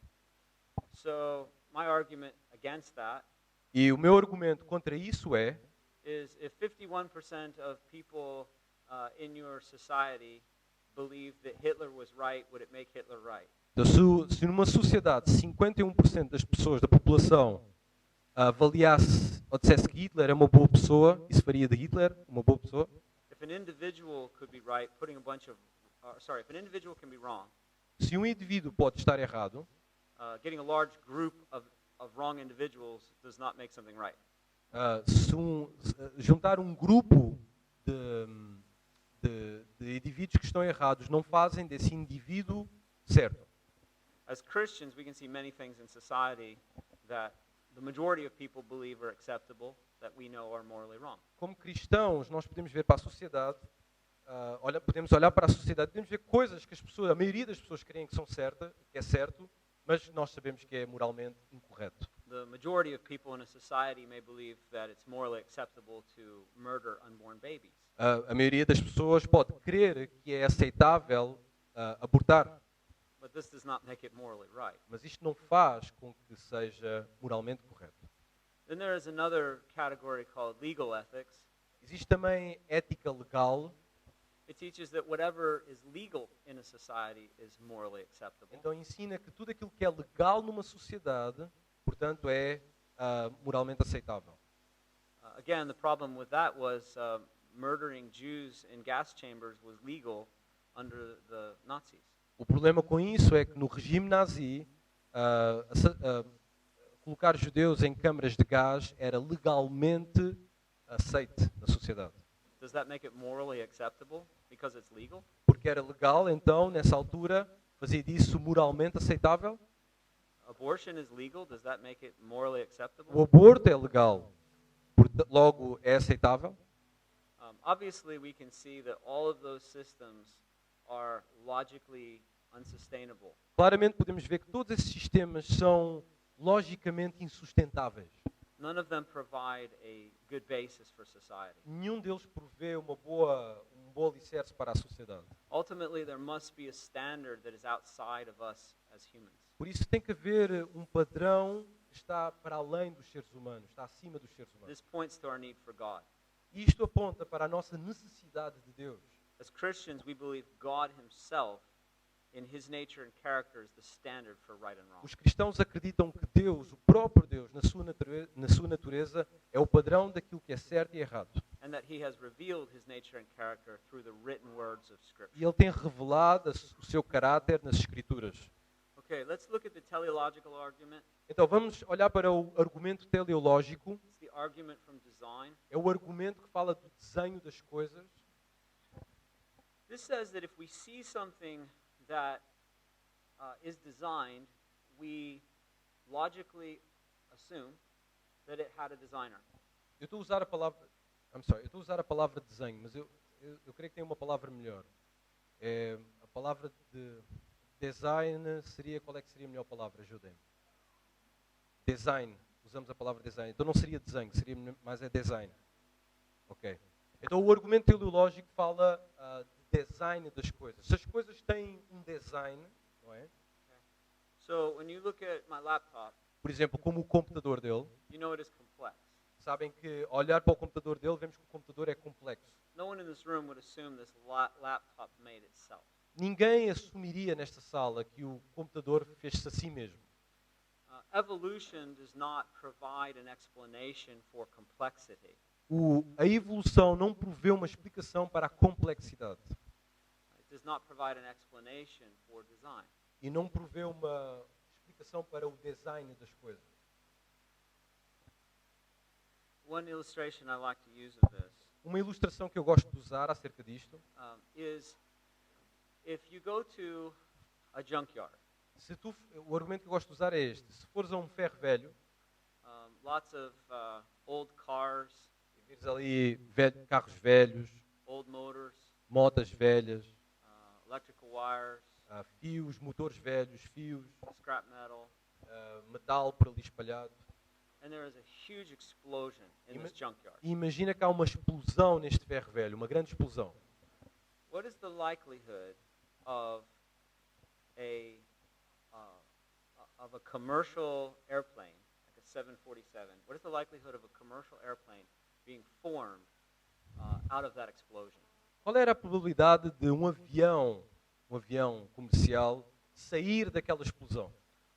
So my argument against that E o meu argumento contra isso é, is if 51% of people in your society believe that Hitler was right, would it make Hitler right? então, se numa sociedade 51% das pessoas da população avaliasse ou dissesse que Hitler é uma boa pessoa, isso faria de Hitler uma boa pessoa? If an individual could be right, putting a bunch of, if an individual can be wrong, Se um indivíduo pode estar errado, getting a large group of wrong individuals does not make something right. juntar um grupo de indivíduos que estão errados não fazem desse indivíduo certo. As Christians, we can see many things in society that the majority of people believe are acceptable, that we know are morally wrong. Como cristãos, nós podemos ver para a sociedade, podemos olhar para a sociedade, podemos ver coisas que a maioria das pessoas creem que são certas, que é certo, mas nós sabemos que é moralmente incorreto. The majority of people in a society may believe that it's morally acceptable to murder unborn babies. A maioria das pessoas pode crer que é aceitável abortar, But this does not make it morally right. mas isto não faz com que seja moralmente correto. Then there is another category called legal ethics. Existe também ética legal. It teaches that whatever is legal in a society is morally acceptable. Então ensina que tudo aquilo que é legal numa sociedade, portanto, é moralmente aceitável. Again, the problem with that was murdering Jews in gas chambers was legal under the Nazis. O problema com isso é que no regime nazi, colocar judeus em câmaras de gás era legalmente aceite na sociedade. Does that make it morally acceptable because it's legal? Porque era legal, então, nessa altura, fazer disso moralmente aceitável. Abortion is legal. Does that make it morally acceptable? O aborto é legal, logo é aceitável. Obviously, we can see that all of those systems are logically unsustainable. Claramente podemos ver que todos esses sistemas são logicamente insustentáveis. None of them provide a good basis for society. Nenhum deles provê um bom alicerce para a sociedade. Ultimately, there must be a standard that is outside of us as humans. Por isso tem que haver um padrão que está para além dos seres humanos, está acima dos seres humanos. This points to our need for God. E isto aponta para a nossa necessidade de Deus. As Christians, we believe God himself, in his nature and character, is the standard for right and wrong. Os cristãos acreditam que Deus, o próprio Deus, na sua natureza, é o padrão daquilo que é certo e errado. And that he has revealed his nature and character through the written words of E Scripture. Ele tem revelado o seu caráter nas Escrituras. Okay, let's look at the teleological argument. Então vamos olhar para o argumento teleológico. It's the argument from design. É o argumento que fala do desenho das coisas. This says that if we see something that is designed, we logically assume that it had a designer. Eu estou a usar a palavra desenho, mas eu creio que tem uma palavra melhor. A palavra de design seria, qual é que seria a melhor palavra? Ajudem-me. Design. Usamos a palavra design. Então não seria desenho, seria mais design. Ok. Então o argumento teleológico fala de design das coisas. Se as coisas têm um design, não é? So when you look at my laptop, Por exemplo, como o computador dele, you know it is complex. Sabem que, ao olhar para o computador dele, vemos que o computador é complexo. No one in this room would assume this laptop made itself. Ninguém assumiria nesta sala que o computador fez-se a si mesmo. Evolution does not provide an explanation for complexity. A evolução não provê uma explicação para a complexidade. It does not provide an explanation for design. E não provê uma explicação para o design das coisas. One illustration I like to use of this Uma ilustração que eu gosto de usar acerca disto is if you go to a junkyard, o argumento que eu gosto de usar é este. Se fores a um ferro velho, lots of old cars, e vires ali carros velhos, old motors, motas velhas, electrical wires, fios, motores velhos, fios, scrap metal, metal por ali espalhado. and there is a huge explosion in this junkyard. E imagina que há uma explosão neste ferro velho, uma grande explosão. What is the likelihood of a commercial airplane, like a 747? What is the likelihood of a commercial airplane being formed out of that explosion? Qual era a probabilidade de um avião comercial, sair daquela explosão?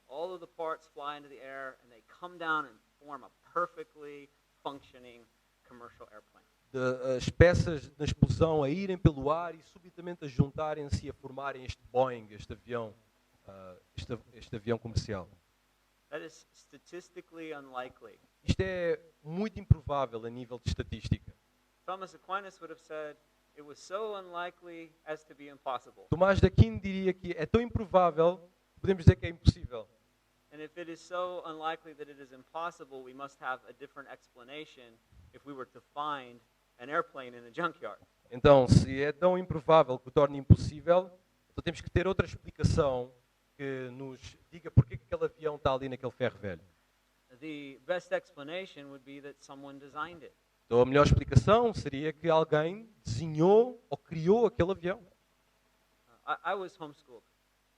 All of the parts fly into the air and they come down and form a perfectly functioning commercial airplane. As peças da explosão a irem pelo ar e subitamente a juntarem-se e a formarem este Boeing, este avião comercial. That is statistically unlikely. Isto é muito improvável a nível de estatística. Thomas Aquinas would have said it was so unlikely as to be impossible. Tomás de Aquino diria que é tão improvável, podemos dizer que é impossível. And if it is so unlikely that it is impossible, we must have a different explanation if we were to find an airplane in a junkyard. Então, se é tão improvável que o torne impossível, então temos que ter outra explicação que nos diga porque que aquele avião está ali naquele ferro velho. The best explanation would be that someone designed it. Então, a melhor explicação seria que alguém desenhou ou criou aquele avião. I was homeschooled.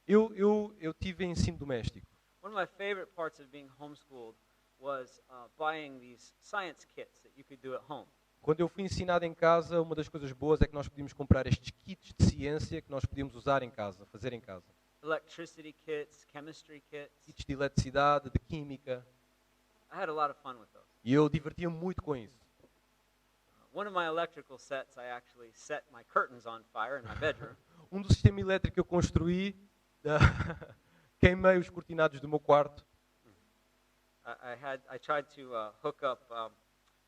Eu tive ensino doméstico. One of my favorite parts of being homeschooled was buying these science kits that you could do at home. Quando eu fui ensinado em casa, uma das coisas boas é que nós podíamos comprar estes kits de ciência que nós podíamos usar em casa, fazer em casa. Electricity kits, chemistry kits. Kits de eletricidade, de química. I had a lot of fun with those. E eu divertia-me muito com isso. One of my electrical sets, I actually set my curtains on fire in my bedroom. Do sistema elétrico que eu construí, queimei os cortinados do meu quarto. I tried to hook up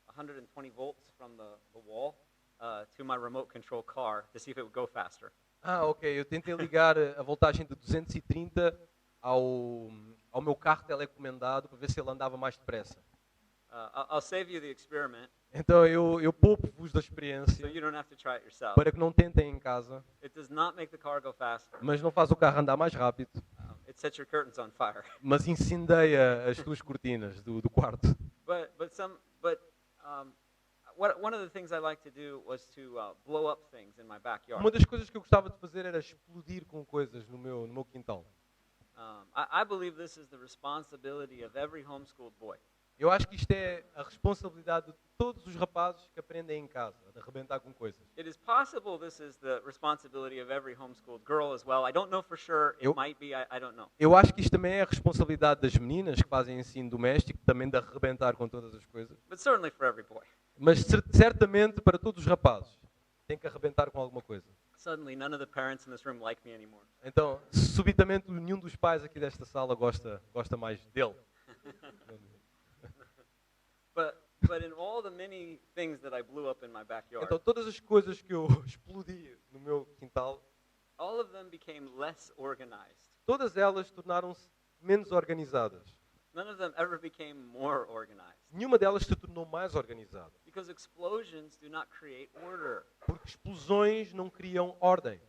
120 volts from the wall to my remote control car to see if it would go faster. Ok. Eu tentei ligar a voltagem de 230 ao meu carro telecomendado para ver se ele andava mais depressa. I'll save you the experiment. Então eu poupo-vos da So experiência you don't have to try it yourself. para que não tentem em casa, It does not make the car go faster. mas não faz o carro andar mais rápido, It sets your curtains on fire. mas incendeia as tuas cortinas do quarto. One of the things I like to do was to blow up things in my backyard. Uma das coisas que eu gostava de fazer era explodir com coisas no meu quintal. I believe this is the responsibility of every homeschooled boy. Eu acho que isto é a responsabilidade de todos os rapazes que aprendem em casa, de arrebentar com coisas. It is possible this is the responsibility of every homeschooled girl as well. I don't know for sure. It might be. I don't know. Eu acho que isto também é a responsabilidade das meninas que fazem ensino doméstico, também de arrebentar com todas as coisas. But certainly for every boy. Mas certamente para todos os rapazes, tem que arrebentar com alguma coisa. Suddenly, none of the parents in this room like me anymore. Então, subitamente, nenhum dos pais aqui desta sala gosta mais dele. But in all the many things that I blew up in my backyard, Então, todas as coisas que eu explodi no meu quintal, all of them became less organized. todas elas tornaram-se menos organizadas. None of them ever became more organized. Nenhuma delas se tornou mais organizada. Because explosions do not create order. Porque explosões não criam ordem.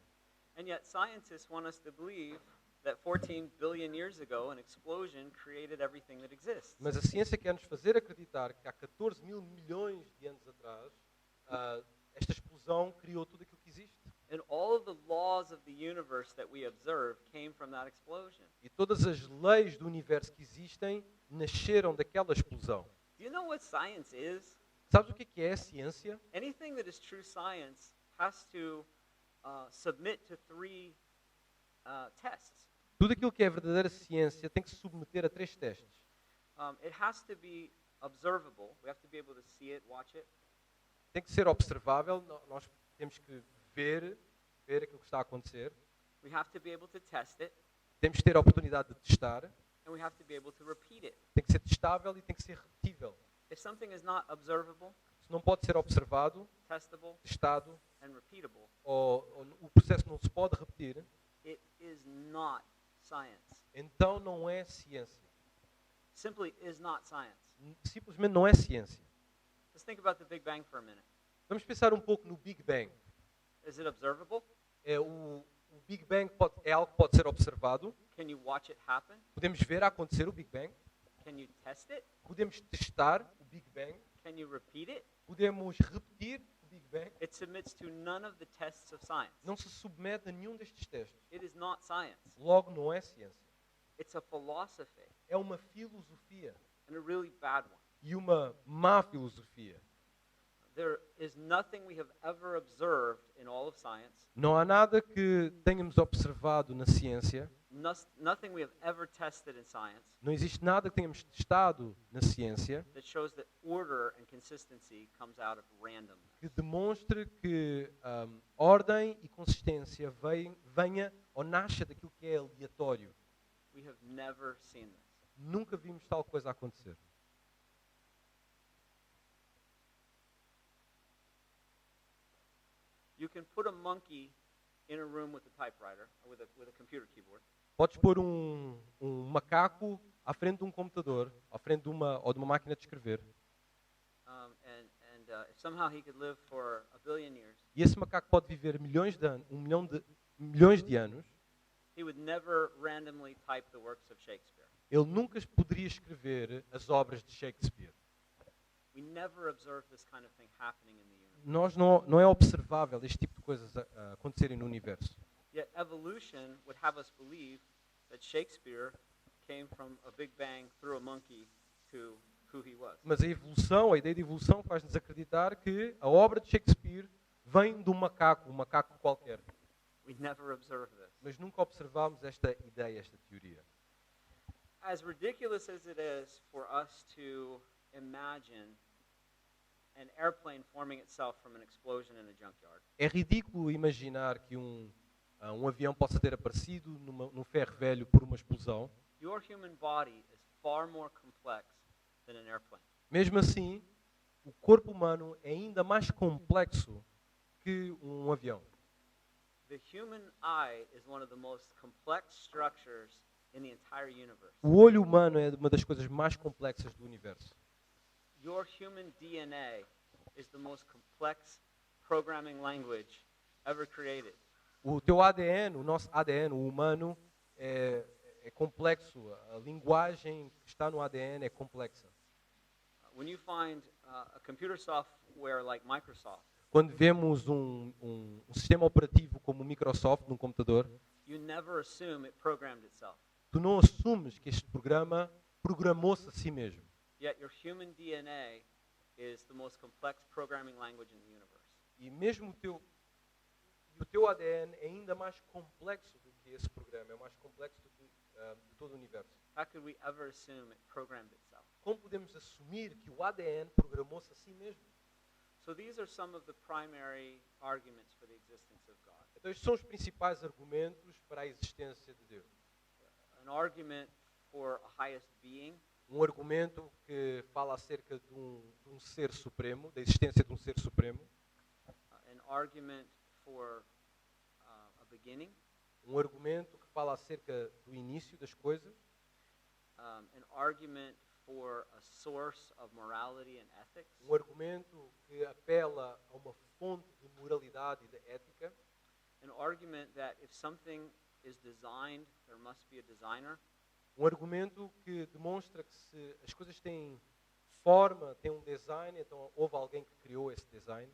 And yet scientists want us to believe that 14 billion years ago an explosion created everything that exists. Mas a ciência quer nos fazer acreditar que há 14 mil milhões de anos atrás, esta explosão criou tudo aquilo que existe. And all of the laws of the universe that we observe came from that explosion. E todas as leis do universo que existem nasceram daquela explosão. Do you know what science is? Sabes o que é a ciência? Anything that is true science has to submit to three tests. Tudo aquilo que é verdadeira ciência tem que se submeter a 3 testes. It has to be observable. We have to be able to see it, watch it. Tem que ser observável, nós temos que ver aquilo que está a acontecer. We have to be able to test it, Temos que ter a oportunidade de testar. and we have to be able to repeat it. Tem que ser testável e tem que ser repetível. If something is not observable, Se não pode ser observado, testable, testado, and repeatable, ou o processo não se pode repetir, it is not science. então não é ciência. Simply is not science. Simplesmente não é ciência. Let's think about the Big Bang for a minute. Vamos pensar um pouco no Big Bang. Is it observable? O Big Bang é algo que pode ser observado. Can you watch it happen? Podemos ver acontecer o Big Bang. Can you test it? Podemos testar o Big Bang. Can you repeat it? Podemos repetir o Big Bang. It submits to none of the tests of science. Não se submete a nenhum destes testes. It is not science. Logo, não é ciência. It's a philosophy, É uma filosofia. and a really bad one. E uma má filosofia. There is nothing we have ever observed in all of science, Não há nada que tenhamos observado na ciência. nothing we have ever tested in science Não existe nada que tenhamos testado na ciência that shows that order and consistency comes out of randomness. que demonstre que ordem e consistência venha ou nasça daquilo que é aleatório. We have never seen this. Nunca vimos tal coisa acontecer. You can put a monkey in a room with a typewriter, or with a computer keyboard, Podes pôr um macaco à frente de um computador, à frente de uma máquina de escrever. if somehow he could live for 1 billion years, E esse macaco pode viver milhões de anos. he would never randomly type the works of Shakespeare. Ele nunca poderia escrever as obras de Shakespeare. We never observe this kind of thing happening in the universe. Não é observável este tipo de coisas a acontecerem no universo. Yet evolution would have us believe that Shakespeare came from a big bang through a monkey to who he was. Mas a ideia de evolução faz-nos acreditar que a obra de Shakespeare vem de um macaco qualquer. We never observe this. Mas nunca observámos esta ideia, esta teoria. As ridiculous as it is for us to imagine an airplane forming itself from an explosion in a junkyard, É ridículo imaginar que um avião possa ter aparecido num ferro velho por uma explosão. your human body is far more complex than an airplane. Mesmo assim, o corpo humano é ainda mais complexo que um avião. The human eye is one of the most complex structures in the entire universe. O olho humano é uma das coisas mais complexas do universo. Your human DNA is the most complex programming language ever created. O teu ADN, o nosso ADN, o humano, é complexo. A linguagem que está no ADN é complexa. When you find a computer software like Microsoft, Quando vemos um sistema operativo como o Microsoft num computador, you never assume it programmed itself. tu não assumes que este programa programou-se a si mesmo. Yet your human DNA is the most complex programming language in the universe. E mesmo o teu ADN é ainda mais complexo do que esse programa, é mais complexo do que de todo o universo. How could we ever assume it programmed itself? Como podemos assumir que o ADN programou-se a si mesmo? So these are some of the primary arguments for the existence of God. Então estes são os principais argumentos para a existência de Deus. An argument for a highest being, Um argumento que fala acerca de um ser supremo, da existência de um ser supremo. an argument for a beginning, Um argumento que fala acerca do início das coisas. an argument for a source of morality and ethics, Um argumento que apela a uma fonte de moralidade e de ética. an argument that if something is designed, there must be a designer, Um argumento que demonstra que se as coisas têm forma, têm um design, então houve alguém que criou esse design.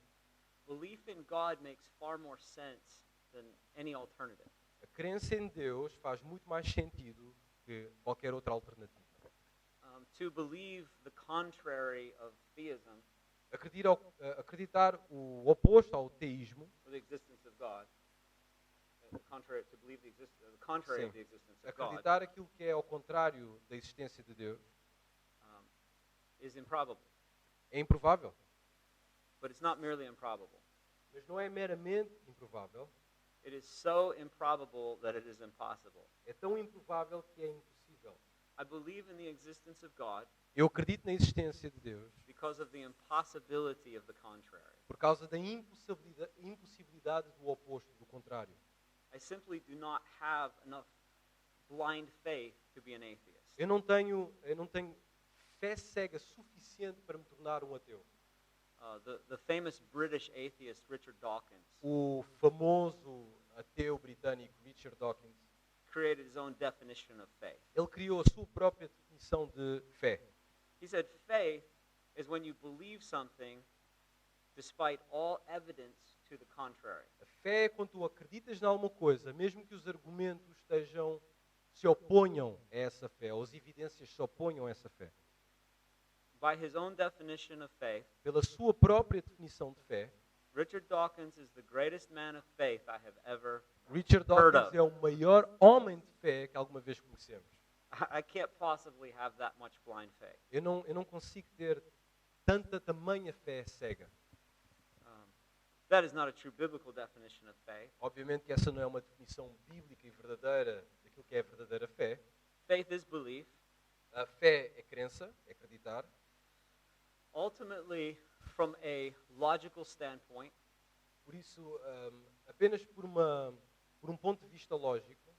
belief in God makes far more sense than any alternative. A crença em Deus faz muito mais sentido que qualquer outra alternativa. to believe the contrary of theism, Acreditar o oposto ao teísmo, or the existence of God, to believe the contrary Sim. of the existence of God, acreditar aquilo que é ao contrário da existência de Deus, um, is improbable. é improvável. But it's not merely improbable. Mas não é meramente improvável, It is so improbable that it is impossible. é tão improvável que é impossível. I believe in the existence of God Eu acredito na existência de Deus because of the impossibility of the contrary. por causa da impossibilidade do oposto, do contrário. I simply do not have enough blind faith to be an atheist. Eu não tenho fé cega suficiente para me tornar um ateu. The famous British atheist Richard Dawkins O famoso ateu britânico Richard Dawkins, created his own definition of faith. ele criou a sua própria definição de fé. He said, faith is when you believe something despite all evidence to the contrary. A fé é quando tu acreditas em alguma coisa, mesmo que os argumentos se oponham a essa fé, ou as evidências se oponham a essa fé. By his own definition of faith, Pela sua própria definição de fé, Richard Dawkins is the greatest man of faith I have ever Richard heard Dawkins of. é o maior homem de fé que alguma vez conhecemos. I can't possibly have that much blind faith. Eu não consigo ter tamanha fé cega. That is not a true biblical definition of faith. Obviamente que essa não é uma definição bíblica e verdadeira daquilo que é a verdadeira fé. Faith is belief. A fé é crença, é acreditar. Ultimately, from a logical standpoint, Por isso, apenas por um ponto de vista lógico,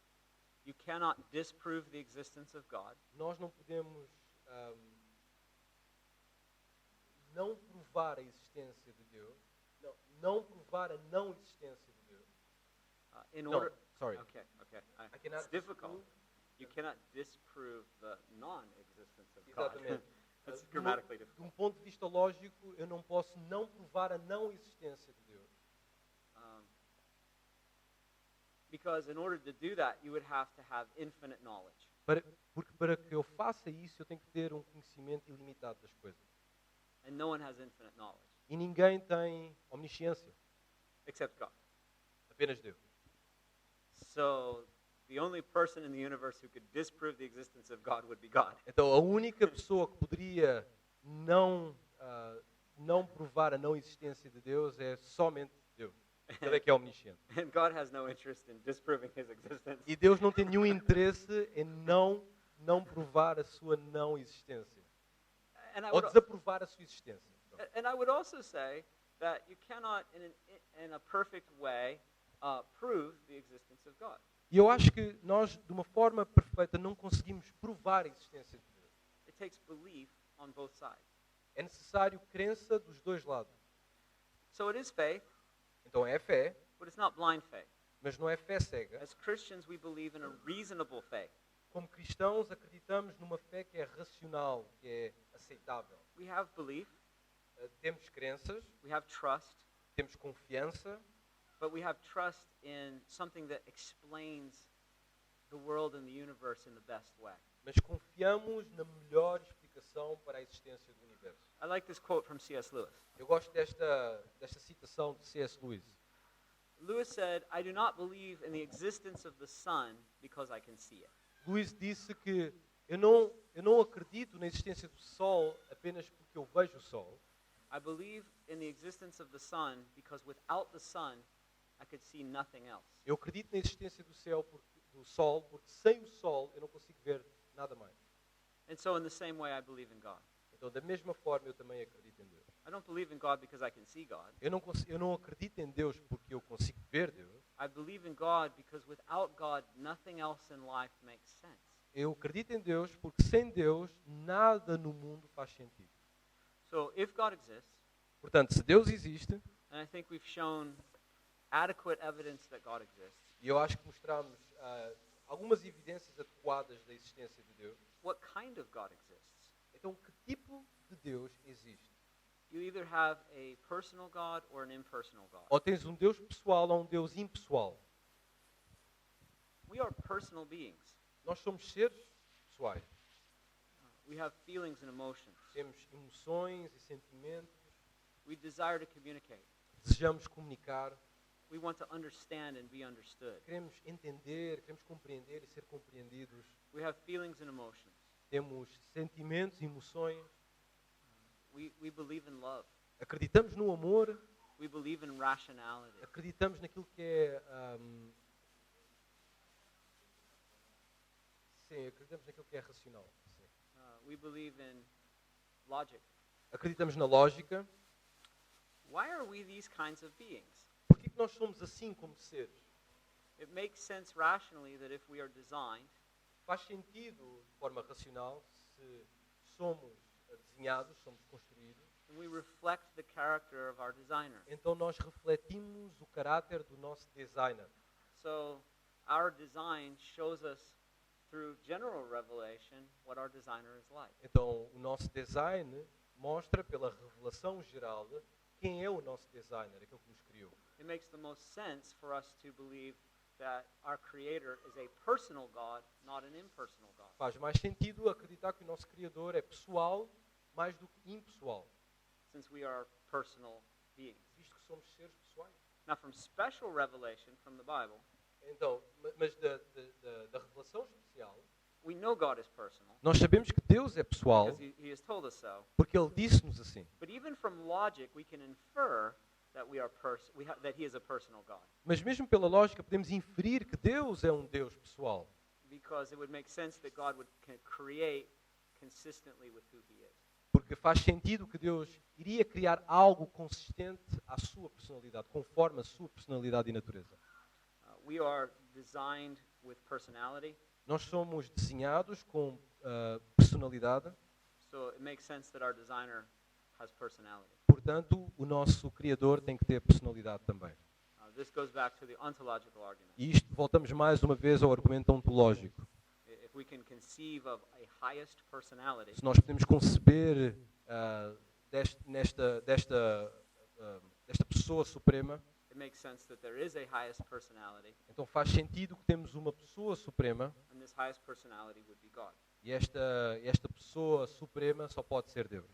you cannot disprove the existence of God. nós não podemos não provar a existência de Deus, não provar a não existência de Deus. In No, order, sorry. okay. I cannot It's difficult. disprove- You cannot disprove the non-existence of God. Exatamente. That's De um- grammatically De difficult. um ponto de vista lógico, eu não posso não provar a não existência de Deus. Because in order to do that, you would have to have infinite knowledge. Porque para que eu faça isso, eu tenho que ter um conhecimento ilimitado das coisas. And no one has infinite knowledge E ninguém tem omnisciência, except God. apenas Deus. So the only person in the universe who could disprove the existence of God would be God. Então, a única pessoa que poderia não provar a não existência de Deus é somente Deus. Ele é que é omnisciente. And God has no interest in disproving his existence. E Deus não tem nenhum interesse em não provar a sua não existência. And I Ou would, desaprovar a sua existência. and I would also say that you cannot, in a perfect way, prove the existence of God. E eu acho que nós, de uma forma perfeita, não conseguimos provar a existência de Deus. It takes belief on both sides. É necessário crença dos dois lados. So it is faith, Então é fé, but it's not blind faith. mas não é fé cega. As Christians, we believe in a reasonable faith. Como cristãos, acreditamos numa fé que é racional, que é aceitável. We have belief, Temos crenças, we have trust, temos confiança, but we have trust in something that explains the world and the universe in the best way. mas confiamos na melhor explicação para a existência do universo. I like this quote from C.S. Lewis. Eu gosto desta citação de C.S. Lewis. Lewis said, "I do not believe in the existence of the sun because I can see it. Lewis disse que eu não acredito na existência do Sol apenas porque eu vejo o Sol. I believe in the existence of the sun because without the sun, I could see nothing else." Eu acredito na existência do Sol porque sem o Sol eu não consigo ver nada mais. And so in the same way, I believe in God. Então, da mesma forma, eu também acredito em Deus. I don't believe in God because I can see God. Eu não acredito em Deus porque eu consigo ver Deus. I believe in God because without God, nothing else in life makes sense. Eu acredito em Deus porque sem Deus nada no mundo faz sentido. So if God exists, Portanto, se Deus existe, and I think we've shown adequate evidence that God exists, e eu acho que mostramos algumas evidências adequadas da existência de Deus, what kind of God exists? então que tipo de Deus existe? You either have a personal God or an impersonal God. Ou tens um Deus pessoal ou um Deus impessoal? We are personal beings. Nós somos seres pessoais. We have feelings and emotions. Temos emoções e sentimentos. We desire to communicate. Desejamos comunicar. We want to understand and be understood. Queremos entender, queremos compreender e ser compreendidos. We have feelings and emotions. Temos sentimentos e emoções. We believe in love. Acreditamos no amor. We believe in rationality. Acreditamos naquilo que é... Sim, acreditamos naquilo que é racional. Sim. We believe in logic. Acreditamos na lógica. Why are we these kinds of beings? Por que nós somos assim como seres? It makes sense rationally that if we are designed, Faz sentido, de forma racional, se somos desenhados, somos construídos, and we reflect the character of our designer. então nós refletimos o caráter do nosso designer. So our design shows us through general revelation what our designer is like. Então o nosso design mostra pela revelação geral quem é o nosso designer, aquele que nos criou. It makes the most sense for us to believe that our Creator is a personal God, not an impersonal God. Faz mais sentido acreditar que o nosso Criador é pessoal mais do que impessoal, Since we are personal beings. visto que somos seres pessoais. Now, from special revelation from the Bible, Então, mas da revelação especial, we know God is personal nós sabemos que Deus é pessoal because He has told us so. porque Ele disse-nos assim. But even from logic, we can infer that that He is a personal God, Mas mesmo pela lógica podemos inferir que Deus é um Deus pessoal, because it would make sense that God would create consistently with who He is. porque faz sentido que Deus iria criar algo consistente à sua personalidade, conforme a sua personalidade e natureza. We are designed with personality, Nós somos desenhados com personalidade, so it makes sense that our designer has personality. portanto, o nosso Criador tem que ter personalidade também. This goes back to the ontological argument. E isto, voltamos mais uma vez ao argumento ontológico. If we can conceive of a highest personality, Se nós podemos conceber desta pessoa suprema, it makes sense that there is a highest personality, então faz sentido que temos uma pessoa suprema, and this highest personality would be God. e esta pessoa suprema só pode ser Deus.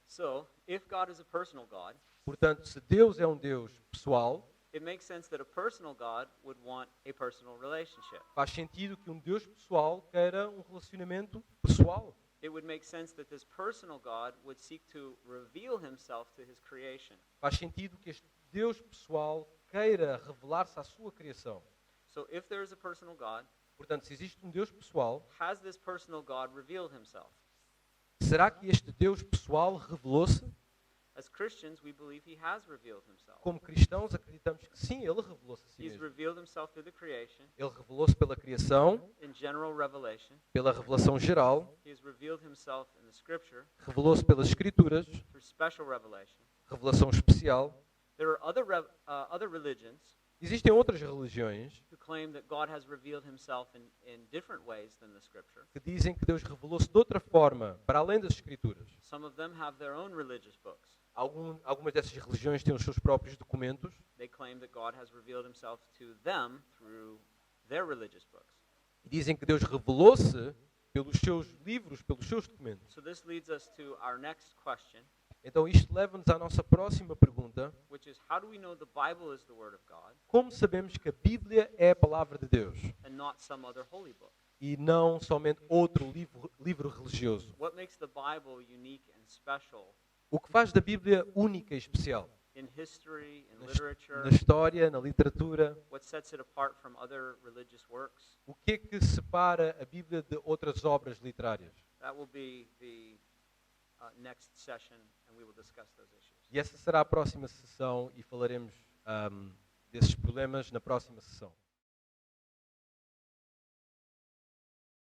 So, if God is a personal God, Portanto, se Deus é um Deus pessoal, it makes sense that a personal God would want a personal relationship. faz sentido que um Deus pessoal queira um relacionamento pessoal. It would make sense that this personal God would seek to reveal himself to his creation. Faz sentido que este Deus pessoal queira revelar-se à sua criação. So, if there is a personal God, Portanto, se existe um Deus pessoal, has this personal God revealed himself? será que este Deus pessoal revelou-se? As Christians, we believe he has revealed himself. Como cristãos, acreditamos que sim, ele revelou-se a si He's mesmo. revealed himself through the creation, Ele revelou-se pela criação, in general revelation. pela revelação geral, He has revealed himself in the scripture revelou-se pelas Escrituras, through special revelation. revelação especial. There are other religions Existem outras religiões who claim that God has revealed himself in different ways than the scripture. que dizem que Deus revelou-se de outra forma, para além das Escrituras. Some of them have their own religious books. Algumas dessas religiões têm os seus próprios documentos They claim that God has revealed himself to them through their religious books. e dizem que Deus revelou-se pelos seus livros, pelos seus documentos. So this leads us to our next question, Então isto leva-nos à nossa próxima pergunta: which is how do we know the Bible is the Word of God como sabemos que a Bíblia é a palavra de Deus and not some other holy book? e não somente outro livro religioso? What makes the Bible unique and special O que faz da Bíblia única e especial? in history, in Na literature? história, na literatura? What sets it apart from other religious works? O que é que separa a Bíblia de outras obras literárias? That will be the next session, and we will discuss those issues. E essa será a próxima sessão e falaremos desses problemas na próxima sessão.